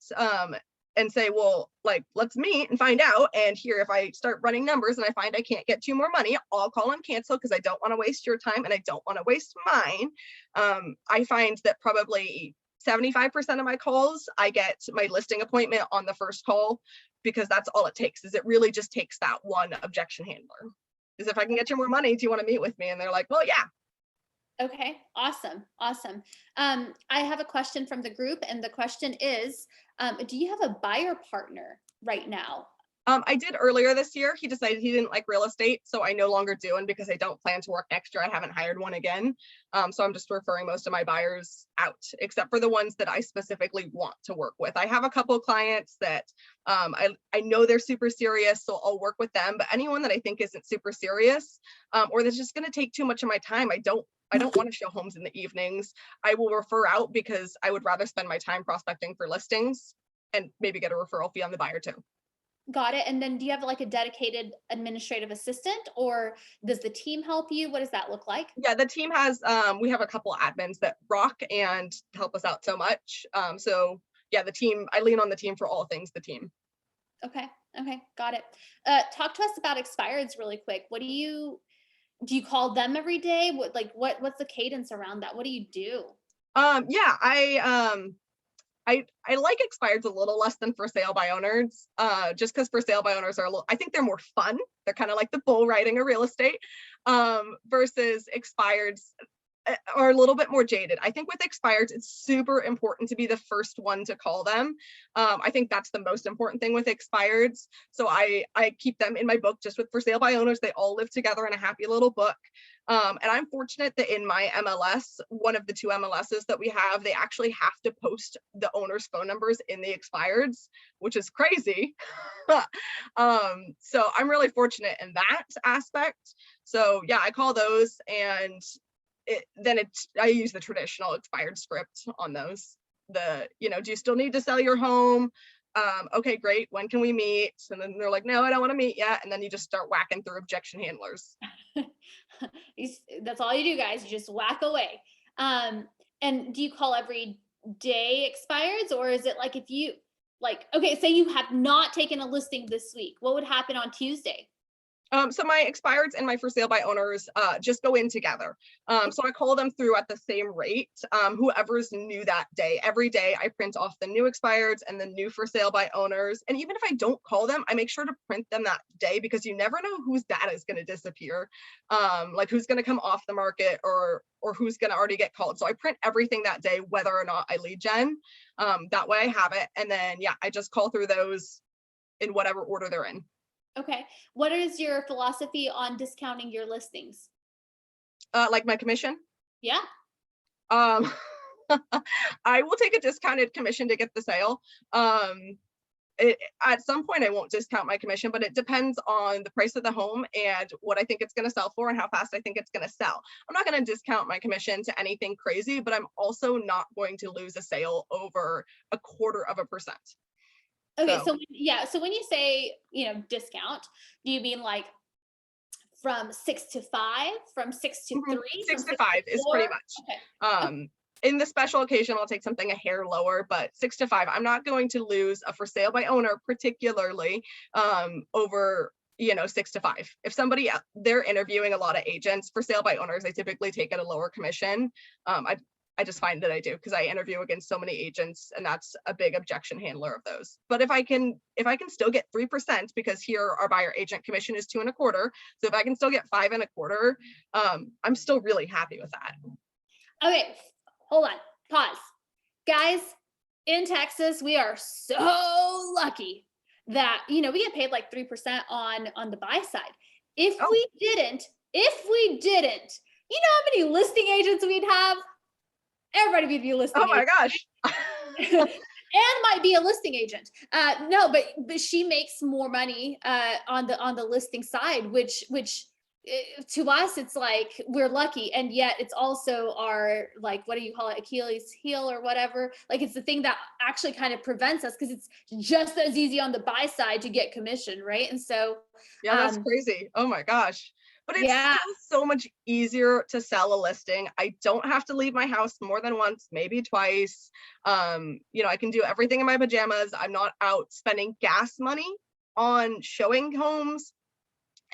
S7: and say, well, let's meet and find out. And here, if I start running numbers and I find I can't get you more money, I'll call and cancel, because I don't want to waste your time and I don't want to waste mine. I find that probably 75% of my calls, I get my listing appointment on the first call, because that's all it takes. Is it really just takes that one objection handler. Is if I can get you more money, do you want to meet with me? And they're like, well, yeah.
S1: Okay, awesome. I have a question from the group, and the question is, do you have a buyer partner right now?
S7: I did earlier this year. He decided he didn't like real estate, so I no longer do. And because I don't plan to work next year, I haven't hired one again. So I'm just referring most of my buyers out, except for the ones that I specifically want to work with. I have a couple of clients that I know they're super serious, so I'll work with them. But anyone that I think isn't super serious, or that's just going to take too much of my time, I don't want to show homes in the evenings, I will refer out, because I would rather spend my time prospecting for listings and maybe get a referral fee on the buyer too.
S1: Got it. And then do you have a dedicated administrative assistant, or does the team help you? What does that look like?
S7: Yeah, the team has, we have a couple admins that rock and help us out so much. So yeah, the team, I lean on the team for all things the team.
S1: Okay, got it. Talk to us about expireds really quick. What do you call them every day? What's the cadence around that? What do you do?
S7: Yeah, I like expireds a little less than for sale by owners, just because for sale by owners I think they're more fun. They're kind of like the bull riding of real estate, versus expireds are a little bit more jaded. I think with expireds, it's super important to be the first one to call them. I think that's the most important thing with expireds. So I keep them in my book. Just with for sale by owners, they all live together in a happy little book. And I'm fortunate that in my MLS, one of the 2 MLSs that we have, they actually have to post the owner's phone numbers in the expireds, which is crazy. So I'm really fortunate in that aspect. So yeah, I call those, and I use the traditional expired script on those. Do you still need to sell your home? Okay, great. When can we meet? And then they're like, no, I don't want to meet yet. And then you just start whacking through objection handlers.
S1: That's all you do, guys. You just whack away. And do you call every day expireds, or is it like if you like, okay, say you have not taken a listing this week, what would happen on Tuesday?
S7: So my expireds and my for sale by owners just go in together. So I call them through at the same rate. Whoever's new that day, every day I print off the new expireds and the new for sale by owners. And even if I don't call them, I make sure to print them that day, because you never know whose data is going to disappear, like who's going to come off the market or who's going to already get called. So I print everything that day, whether or not I lead gen. That way I have it. And then, yeah, I just call through those in whatever order they're in.
S1: Okay. What is your philosophy on discounting your listings?
S7: Like my commission?
S1: Yeah.
S7: I will take a discounted commission to get the sale. At some point I won't discount my commission, but it depends on the price of the home and what I think it's going to sell for and how fast I think it's going to sell. I'm not going to discount my commission to anything crazy, but I'm also not going to lose a sale over 1/4%.
S1: Okay,
S7: So-
S1: so when you say, discount, do you mean like from 6 to 5, from 6 to 3?
S7: 6
S1: from
S7: to 5 is pretty
S1: 4?
S7: much.
S1: Okay.
S7: In the special occasion, I'll take something a hair lower, but 6 to 5, I'm not going to lose a for sale by owner, particularly over 6 to 5. If they're interviewing a lot of agents for sale by owners, I typically take at a lower commission. I just find that I do, because I interview against so many agents, and that's a big objection handler of those. But if I can still get 3%, because here our buyer agent commission is 2 1/4. So if I can still get 5 1/4, I'm still really happy with that.
S1: Okay, hold on, pause. Guys, in Texas, we are so lucky that, we get paid like 3% on the buy side. If we didn't, you know how many listing agents we'd have? Everybody would be a listing agent.
S7: Oh my gosh.
S1: And might be a listing agent. No, but she makes more money on the listing side, which to us it's like we're lucky, and yet it's also our, like, what do you call it, Achilles heel or whatever. Like, it's the thing that actually kind of prevents us, because it's just as easy on the buy side to get commission, right? And so
S7: yeah, that's crazy. Oh my gosh. But it's still so much easier to sell a listing. I don't have to leave my house more than once, maybe twice. I can do everything in my pajamas. I'm not out spending gas money on showing homes.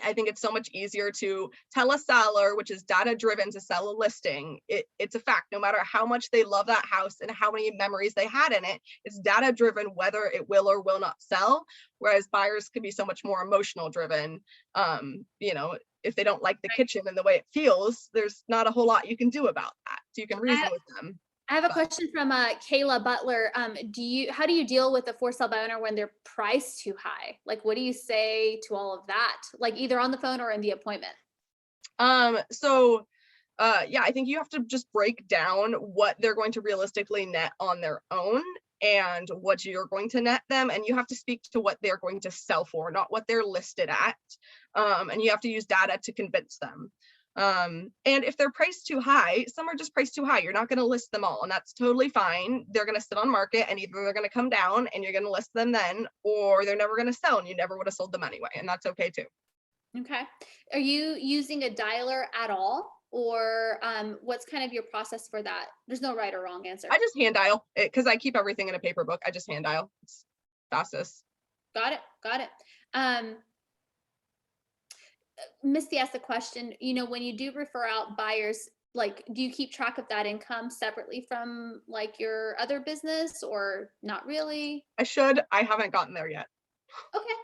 S7: I think it's so much easier to tell a seller, which is data driven, to sell a listing. It's a fact, no matter how much they love that house and how many memories they had in it, it's data driven whether it will or will not sell. Whereas buyers could be so much more emotional driven. If they don't like the kitchen and the way it feels, there's not a whole lot you can do about that. So you can reason with them.
S1: I have a question from Kayla Butler. How do you deal with a for sale by owner when they're priced too high? Like, what do you say to all of that? Like, either on the phone or in the appointment?
S7: I think you have to just break down what they're going to realistically net on their own and what you're going to net them. And you have to speak to what they're going to sell for, not what they're listed at. And you have to use data to convince them. And if they're priced too high, some are just priced too high. You're not going to list them all, and that's totally fine. They're going to sit on market, and either they're going to come down and you're going to list them then, or they're never going to sell and you never would have sold them anyway. And that's okay too.
S1: Okay. Are you using a dialer at all? Or what's kind of your process for that? There's no right or wrong answer.
S7: I just hand dial it, because I keep everything in a paper book. I just hand dial. It's fastest.
S1: Got it. Misty asked a question, when you do refer out buyers, like, do you keep track of that income separately from like your other business, or not really?
S7: I should. I haven't gotten there yet.
S1: Okay.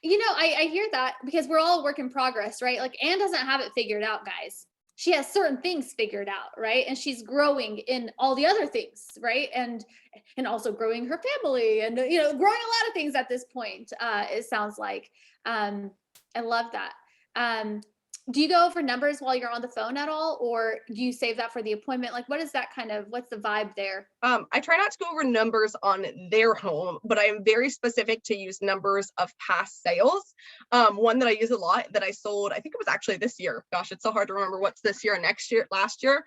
S1: I hear that, because we're all a work in progress, right? Like, Anne doesn't have it figured out, guys. She has certain things figured out, right? And she's growing in all the other things, right? And also growing her family, and growing a lot of things at this point. It sounds like I love that. do you go over numbers while you're on the phone at all, or do you save that for the appointment? Like, what is that what's the vibe there?
S7: I try not to go over numbers on their home, but I am very specific to use numbers of past sales. One that I use a lot that I sold, I think it was actually this year. Gosh, it's so hard to remember what's this year and last year.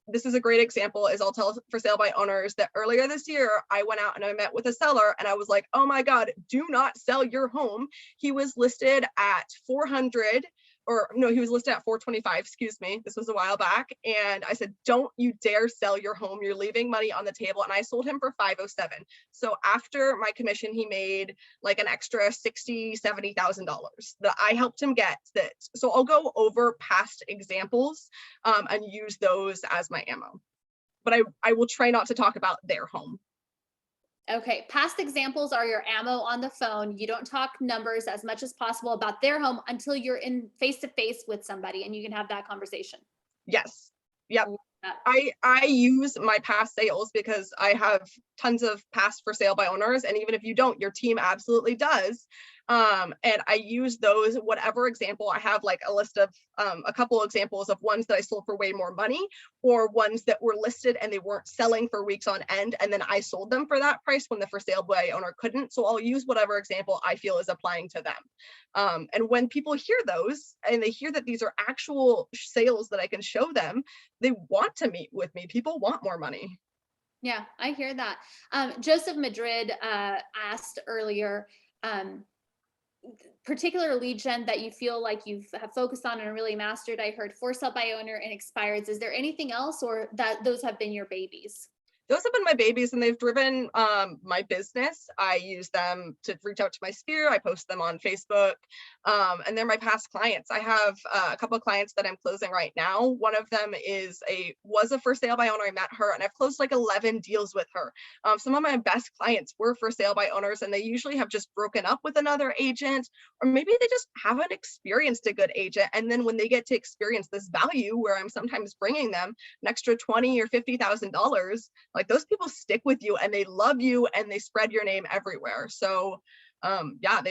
S7: This is a great example, is I'll tell for sale by owners that earlier this year, I went out and I met with a seller and I was like, oh my God, do not sell your home. He was listed at 400. Or no, he was listed at 425, excuse me. This was a while back. And I said, don't you dare sell your home. You're leaving money on the table. And I sold him for 507. So after my commission, he made like an extra $60,000, $70,000 that I helped him get that. So I'll go over past examples and use those as my ammo. But I will try not to talk about their home.
S1: Okay, past examples are your ammo on the phone. You don't talk numbers as much as possible about their home until you're in face-to-face with somebody and you can have that conversation.
S7: Yes. Yep. I use my past sales because I have tons of past for sale by owners. And even if you don't, your team absolutely does. And I use those, whatever example I have, like a list of a couple examples of ones that I sold for way more money, or ones that were listed and they weren't selling for weeks on end. And then I sold them for that price when the for sale by owner couldn't. So I'll use whatever example I feel is applying to them. And when people hear those and they hear that these are actual sales that I can show them, they want to meet with me. People want more money.
S1: Yeah, I hear that. Joseph Madrid asked earlier, particular lead gen that you feel like you've have focused on and really mastered. I heard for sale by owner and expireds. Is there anything else, or that those have been your babies?
S7: Those have been my babies, and they've driven my business. I use them to reach out to my sphere. I post them on Facebook, and they're my past clients. I have a couple of clients that I'm closing right now. One of them was a for sale by owner. I met her, and I've closed like 11 deals with her. Some of my best clients were for sale by owners, and they usually have just broken up with another agent, or maybe they just haven't experienced a good agent. And then when they get to experience this value, where I'm sometimes bringing them an extra $20,000 or $50,000. Like, those people stick with you and they love you and they spread your name everywhere. So yeah,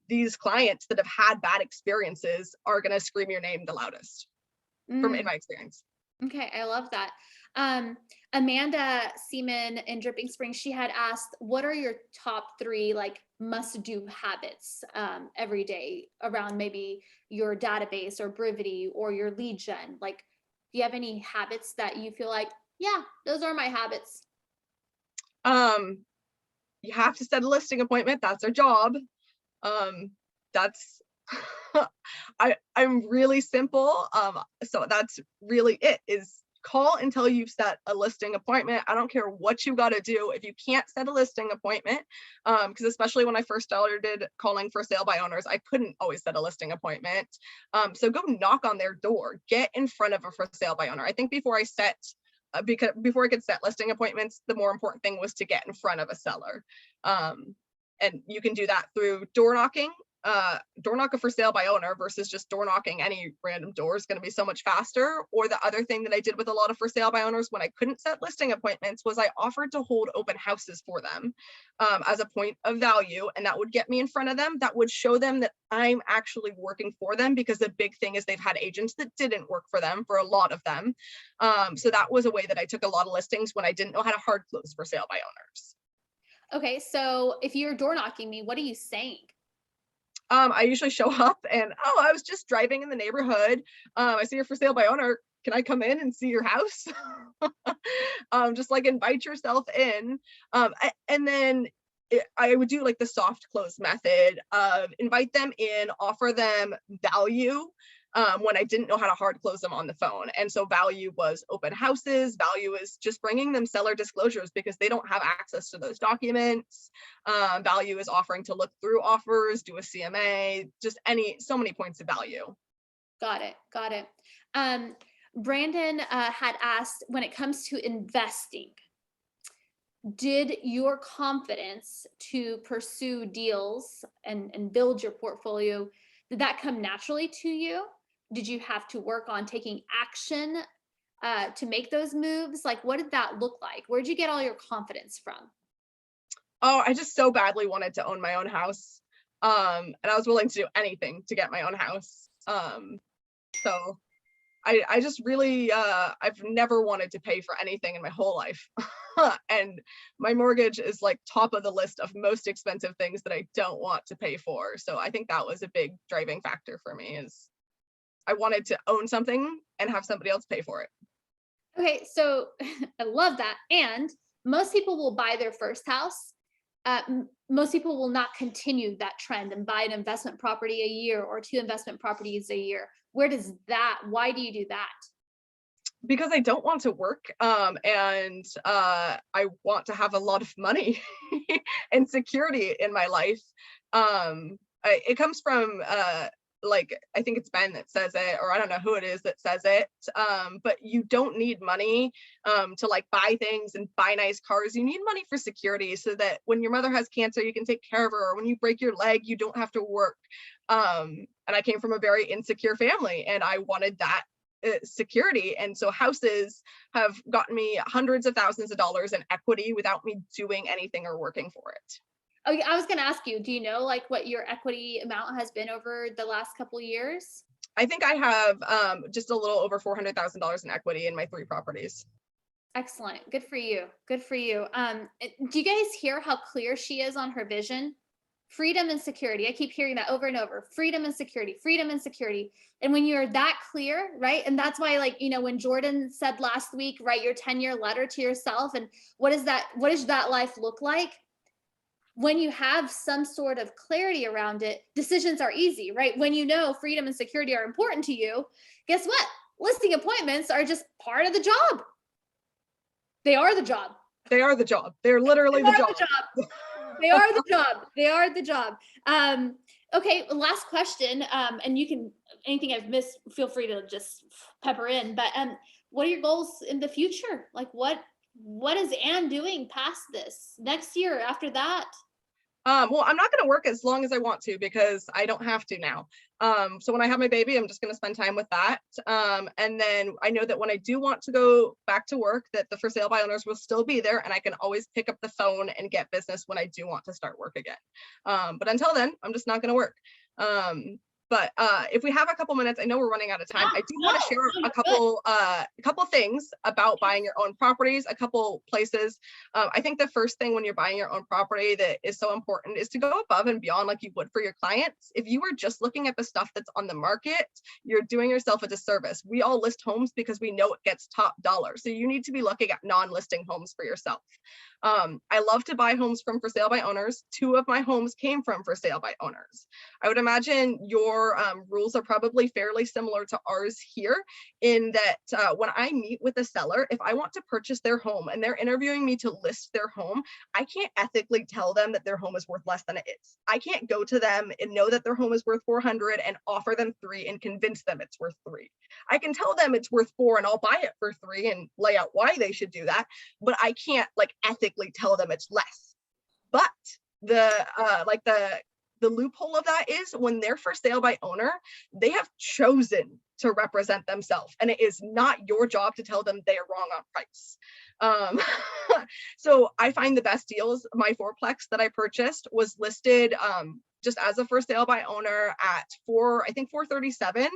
S7: these clients that have had bad experiences are going to scream your name the loudest in my experience.
S1: Okay, I love that. Amanda Seaman in Dripping Springs, she had asked, what are your top 3 like must-do habits every day around maybe your database or Brivity or your lead gen? Like, do you have any habits that you feel like, yeah, those are my habits?
S7: You have to set a listing appointment. That's our job. That's I'm really simple. So that's really it, is call until you've set a listing appointment. I don't care what you got to do if you can't set a listing appointment, because especially when I first started calling for sale by owners, I couldn't always set a listing appointment. So go knock on their door, get in front of a for sale by owner. I think before I could set listing appointments, the more important thing was to get in front of a seller. And you can do that through door knocking. Door knock a for sale by owner versus just door knocking any random door is going to be so much faster. Or the other thing that I did with a lot of for sale by owners when I couldn't set listing appointments was I offered to hold open houses for them as a point of value. And that would get me in front of them. That would show them that I'm actually working for them, because the big thing is they've had agents that didn't work for them, for a lot of them. So that was a way that I took a lot of listings when I didn't know how to hard close for sale by owners.
S1: Okay, so if you're door knocking me, what are you saying?
S7: I usually show up and, I was just driving in the neighborhood. I see you're for sale by owner. Can I come in and see your house? Just like invite yourself in. And then I would do like the soft close method of invite them in, offer them value when I didn't know how to hard close them on the phone. And so value was open houses. Value is just bringing them seller disclosures because they don't have access to those documents. Value is offering to look through offers, do a CMA, just so many points of value.
S1: Got it. Brandon had asked, when it comes to investing, did your confidence to pursue deals and build your portfolio, did that come naturally to you? Did you have to work on taking action to make those moves? Like, what did that look like? Where'd you get all your confidence from?
S7: Oh, I just so badly wanted to own my own house. And I was willing to do anything to get my own house. So I just really, I've never wanted to pay for anything in my whole life. And my mortgage is like top of the list of most expensive things that I don't want to pay for. So I think that was a big driving factor for me, is I wanted to own something and have somebody else pay for it.
S1: Okay, so I love that. And most people will buy their first house. Most people will not continue that trend and buy an investment property a year or 2 investment properties a year. Why do you do that?
S7: Because I don't want to work, and I want to have a lot of money and security in my life. It comes from like, I think it's Ben that says it, or I don't know who it is that says it, but you don't need money to like buy things and buy nice cars. You need money for security, so that when your mother has cancer, you can take care of her, or when you break your leg, you don't have to work. And I came from a very insecure family, and I wanted that security. And so houses have gotten me hundreds of thousands of dollars in equity without me doing anything or working for it.
S1: Oh, yeah, I was going to ask you, do you know like what your equity amount has been over the last couple of years?
S7: I think I have just a little over $400,000 in equity in my 3 properties.
S1: Excellent. Good for you. Good for you. Do you guys hear how clear she is on her vision? Freedom and security. I keep hearing that over and over. Freedom and security, freedom and security. And when you're that clear, right? And that's why, like, you know, when Jordan said last week, write your 10-year letter to yourself. And what does that life look like? When you have some sort of clarity around it, decisions are easy, right? When you know freedom and security are important to you, guess what? Listing appointments are just part of the job. They are the job.
S7: They are the job. They're literally the job.
S1: They are the job. They are the job. Okay, last question. And you can, anything I've missed, feel free to just pepper in. But what are your goals in the future? Like what is Anne doing past this? Next year, after that?
S7: Well, I'm not going to work as long as I want to, because I don't have to now. So when I have my baby, I'm just going to spend time with that. And then I know that when I do want to go back to work, that the for sale by owners will still be there, and I can always pick up the phone and get business when I do want to start work again. But until then, I'm just not going to work. But if we have a couple minutes, I know we're running out of time. I do want to share a couple things about buying your own properties, a couple places. I think the first thing when you're buying your own property that is so important is to go above and beyond like you would for your clients. If you are just looking at the stuff that's on the market, you're doing yourself a disservice. We all list homes because we know it gets top dollar. So you need to be looking at non-listing homes for yourself. I love to buy homes from for sale by owners. 2 of my homes came from for sale by owners. I would imagine your rules are probably fairly similar to ours here, in that when I meet with a seller, if I want to purchase their home and they're interviewing me to list their home, I can't ethically tell them that their home is worth less than it is. I can't go to them and know that their home is worth 400 and offer them 3 and convince them it's worth 3. I can tell them it's worth 4 and I'll buy it for 3 and lay out why they should do that, but I can't like ethically tell them it's less. But the loophole of that is when they're for sale by owner, they have chosen to represent themselves, and it is not your job to tell them they are wrong on price. So I find the best deals. My 4-plex that I purchased was listed just as a for sale by owner at $437,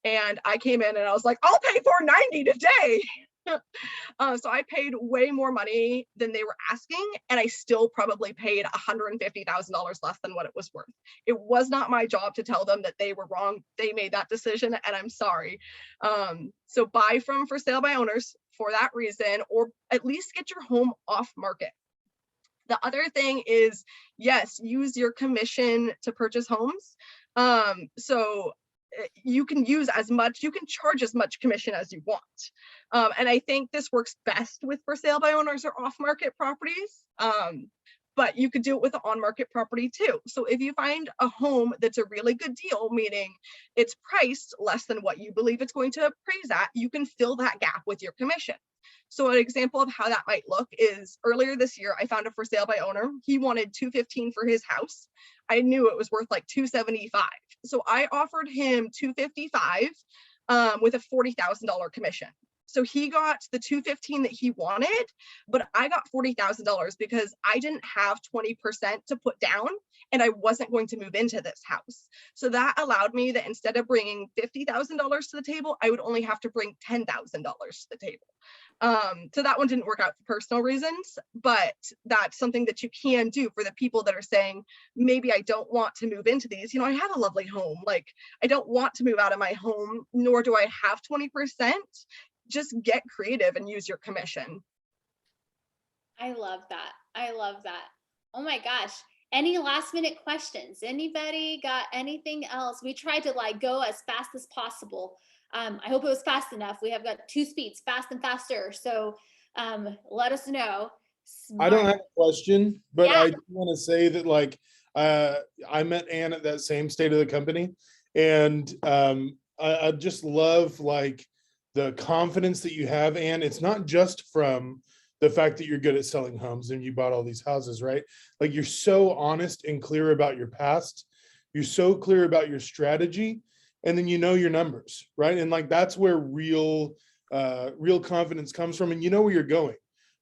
S7: and I came in and I was like, I'll pay $490 today. So I paid way more money than they were asking, and I still probably paid $150,000 less than what it was worth. It was not my job to tell them that they were wrong. They made that decision, and I'm sorry. So buy from for sale by owners for that reason, or at least get your home off market. The other thing is, yes, use your commission to purchase homes. So you can charge as much commission as you want. And I think this works best with for sale by owners or off market properties. But you could do it with an on market property too. So if you find a home that's a really good deal, meaning it's priced less than what you believe it's going to appraise at, you can fill that gap with your commission. So an example of how that might look is earlier this year, I found a for sale by owner. He wanted $215 for his house. I knew it was worth like $275. So I offered him $255 with a $40,000 commission. So he got the 215 that he wanted, but I got $40,000 because I didn't have 20% to put down and I wasn't going to move into this house. So that allowed me that instead of bringing $50,000 to the table, I would only have to bring $10,000 to the table. So that one didn't work out for personal reasons, but that's something that you can do for the people that are saying, maybe I don't want to move into these. You know, I have a lovely home. Like, I don't want to move out of my home, nor do I have 20%. Just get creative and use your commission.
S1: I love that. I love that. Oh my gosh. Any last minute questions? Anybody got anything else? We tried to like go as fast as possible. I hope it was fast enough. We have got 2 speeds, fast and faster. So let us know.
S9: I don't have a question, but
S1: Yeah.
S9: I do want to say that like I met Ann at that same State of the Company, and I just love like the confidence that you have, Ann. It's not just from the fact that you're good at selling homes and you bought all these houses, right? Like you're so honest and clear about your past. You're so clear about your strategy, and then you know your numbers, right? And like that's where real confidence comes from, and you know where you're going,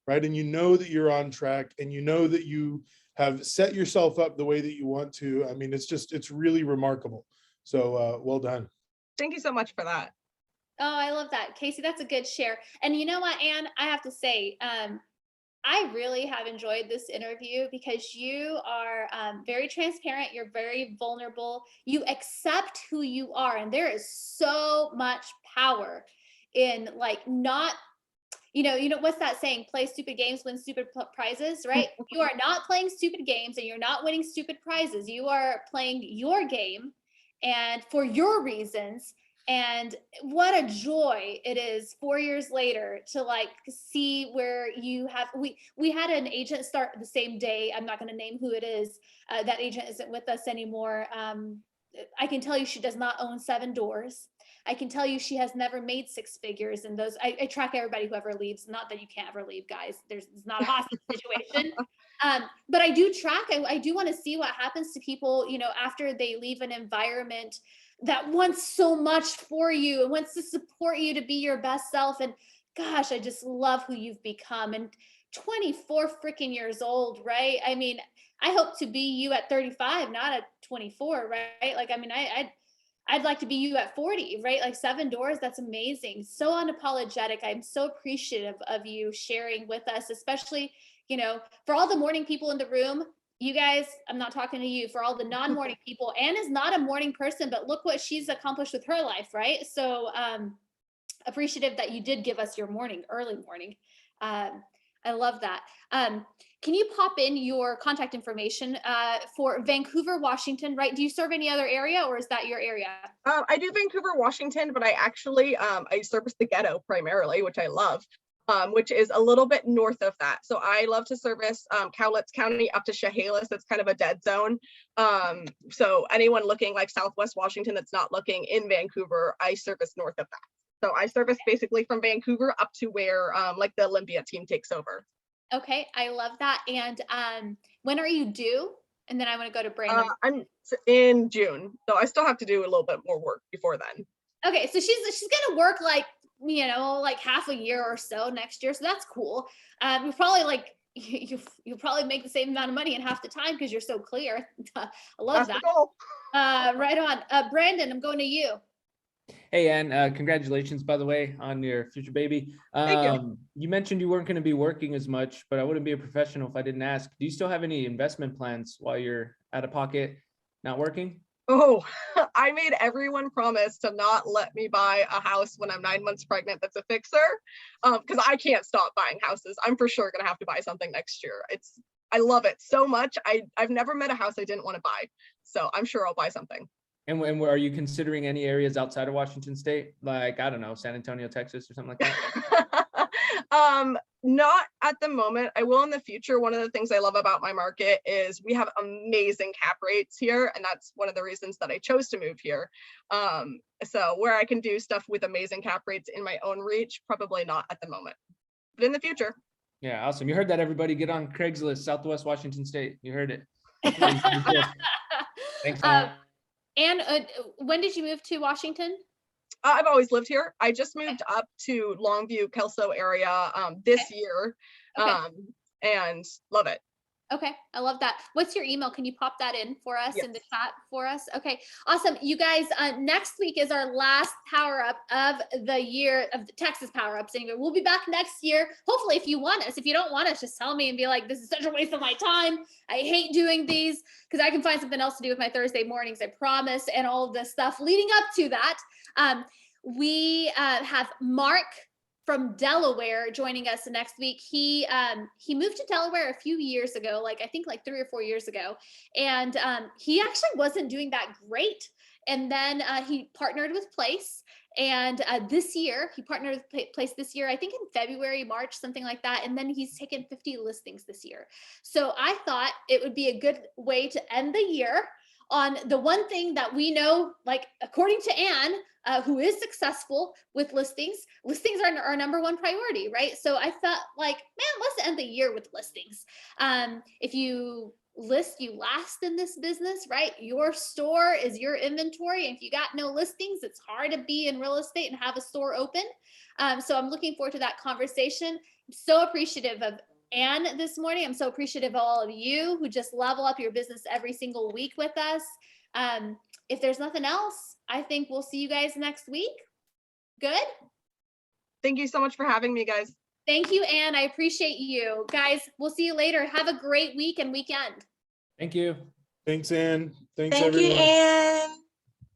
S9: right? And you know that you're on track, and you know that you have set yourself up the way that you want to. I mean, it's really remarkable. So well done.
S7: Thank you so much for that.
S1: Oh, I love that. Casey, that's a good share. And you know what, Anne, I have to say, I really have enjoyed this interview because you are very transparent. You're very vulnerable. You accept who you are. And there is so much power in like not, you know, what's that saying? Play stupid games, win stupid prizes, right? You are not playing stupid games and you're not winning stupid prizes. You are playing your game and for your reasons. And what a joy it is 4 years later to like see where you have, we had an agent start the same day. I'm not going to name who it is. That agent isn't with us anymore. I can tell you she does not own 7 doors. I can tell you she has never made 6 figures. And those, I track everybody who ever leaves. Not that you can't ever leave, guys. It's not a hostage situation. But I do track, I do want to see what happens to people, you know, after they leave an environment that wants so much for you and wants to support you to be your best self. And gosh, I just love who you've become. And 24 freaking years old, right? I mean, I hope to be you at 35, not at 24, right? Like, I mean, I'd like to be you at 40, right? Like 7 doors, that's amazing. So unapologetic. I'm so appreciative of you sharing with us, especially, you know, for all the morning people in the room, you guys, I'm not talking to you, for all the non-morning people. Anne is not a morning person, but look what she's accomplished with her life, right? So appreciative that you did give us your morning, early morning. I love that. Can you pop in your contact information for Vancouver, Washington, right? Do you serve any other area or is that your area?
S7: I do Vancouver, Washington, but I actually, I service the ghetto primarily, which I love. Which is a little bit north of that. So I love to service Cowlitz County up to Chehalis. That's kind of a dead zone. So anyone looking like Southwest Washington that's not looking in Vancouver, I service north of that. So I service basically from Vancouver up to where like the Olympia team takes over.
S1: Okay, I love that. And when are you due? And then I want to go to Brandon.
S7: I'm in June, so I still have to do a little bit more work before then.
S1: Okay, so she's gonna work like, you know, like half a year or so next year. So that's cool. You're probably like, you probably make the same amount of money in half the time because you're so clear. I love
S7: That's
S1: that.
S7: the goal.
S1: Right on. Brandon, I'm going to you.
S8: Hey, Ann, congratulations, by the way, on your future baby.
S7: Thank you.
S8: You mentioned you weren't going to be working as much, but I wouldn't be a professional if I didn't ask. Do you still have any investment plans while you're out of pocket, not working?
S7: Oh, I made everyone promise to not let me buy a house when I'm 9 months pregnant that's a fixer, because I can't stop buying houses. I'm for sure gonna have to buy something next year. I love it so much. I've never met a house I didn't want to buy, so I'm sure I'll buy something.
S8: And are you considering any areas outside of Washington State, like, I don't know, San Antonio, Texas, or something like that?
S7: Not at the moment. I will in the future. One of the things I love about my market is we have amazing cap rates here, and that's one of the reasons that I chose to move here. So where I can do stuff with amazing cap rates in my own reach, probably not at the moment, but in the future.
S8: Yeah, awesome. You heard that, everybody. Get on Craigslist, Southwest Washington State. You heard it. Thanks,
S1: And when did you move to Washington?
S7: I've always lived here. I just moved up to Longview, Kelso area this year, and love it.
S1: Okay, I love that. What's your email? Can you pop that in for us in the chat for us? Okay, awesome. You guys, next week is our last power up of the year of the Texas power ups. Anyway, we'll be back next year. Hopefully, if you want us. If you don't want us, just tell me and be like, this is such a waste of my time. I hate doing these, because I can find something else to do with my Thursday mornings, I promise, and all of this stuff leading up to that. We have Mark from Delaware joining us next week. He moved to Delaware a few years ago, I think 3 or 4 years ago. And he actually wasn't doing that great. And then he partnered with Place. And this year, he partnered with Place this year, I think in February, March, something like that. And then he's taken 50 listings this year. So I thought it would be a good way to end the year on the one thing that we know, according to Anne, who is successful with listings are our number one priority, right? So I thought man, let's end the year with listings. If you list, you last in this business, right? Your store is your inventory. And if you got no listings, it's hard to be in real estate and have a store open. So I'm looking forward to that conversation. I'm so appreciative of Anne this morning. I'm so appreciative of all of you who just level up your business every single week with us. If there's nothing else, I think we'll see you guys next week. Good?
S7: Thank you so much for having me, guys.
S1: Thank you, Anne. I appreciate you. Guys, we'll see you later. Have a great week and weekend.
S8: Thank you.
S9: Thanks, Ann. Thanks,
S10: Thank
S9: everyone.
S10: you, Anne.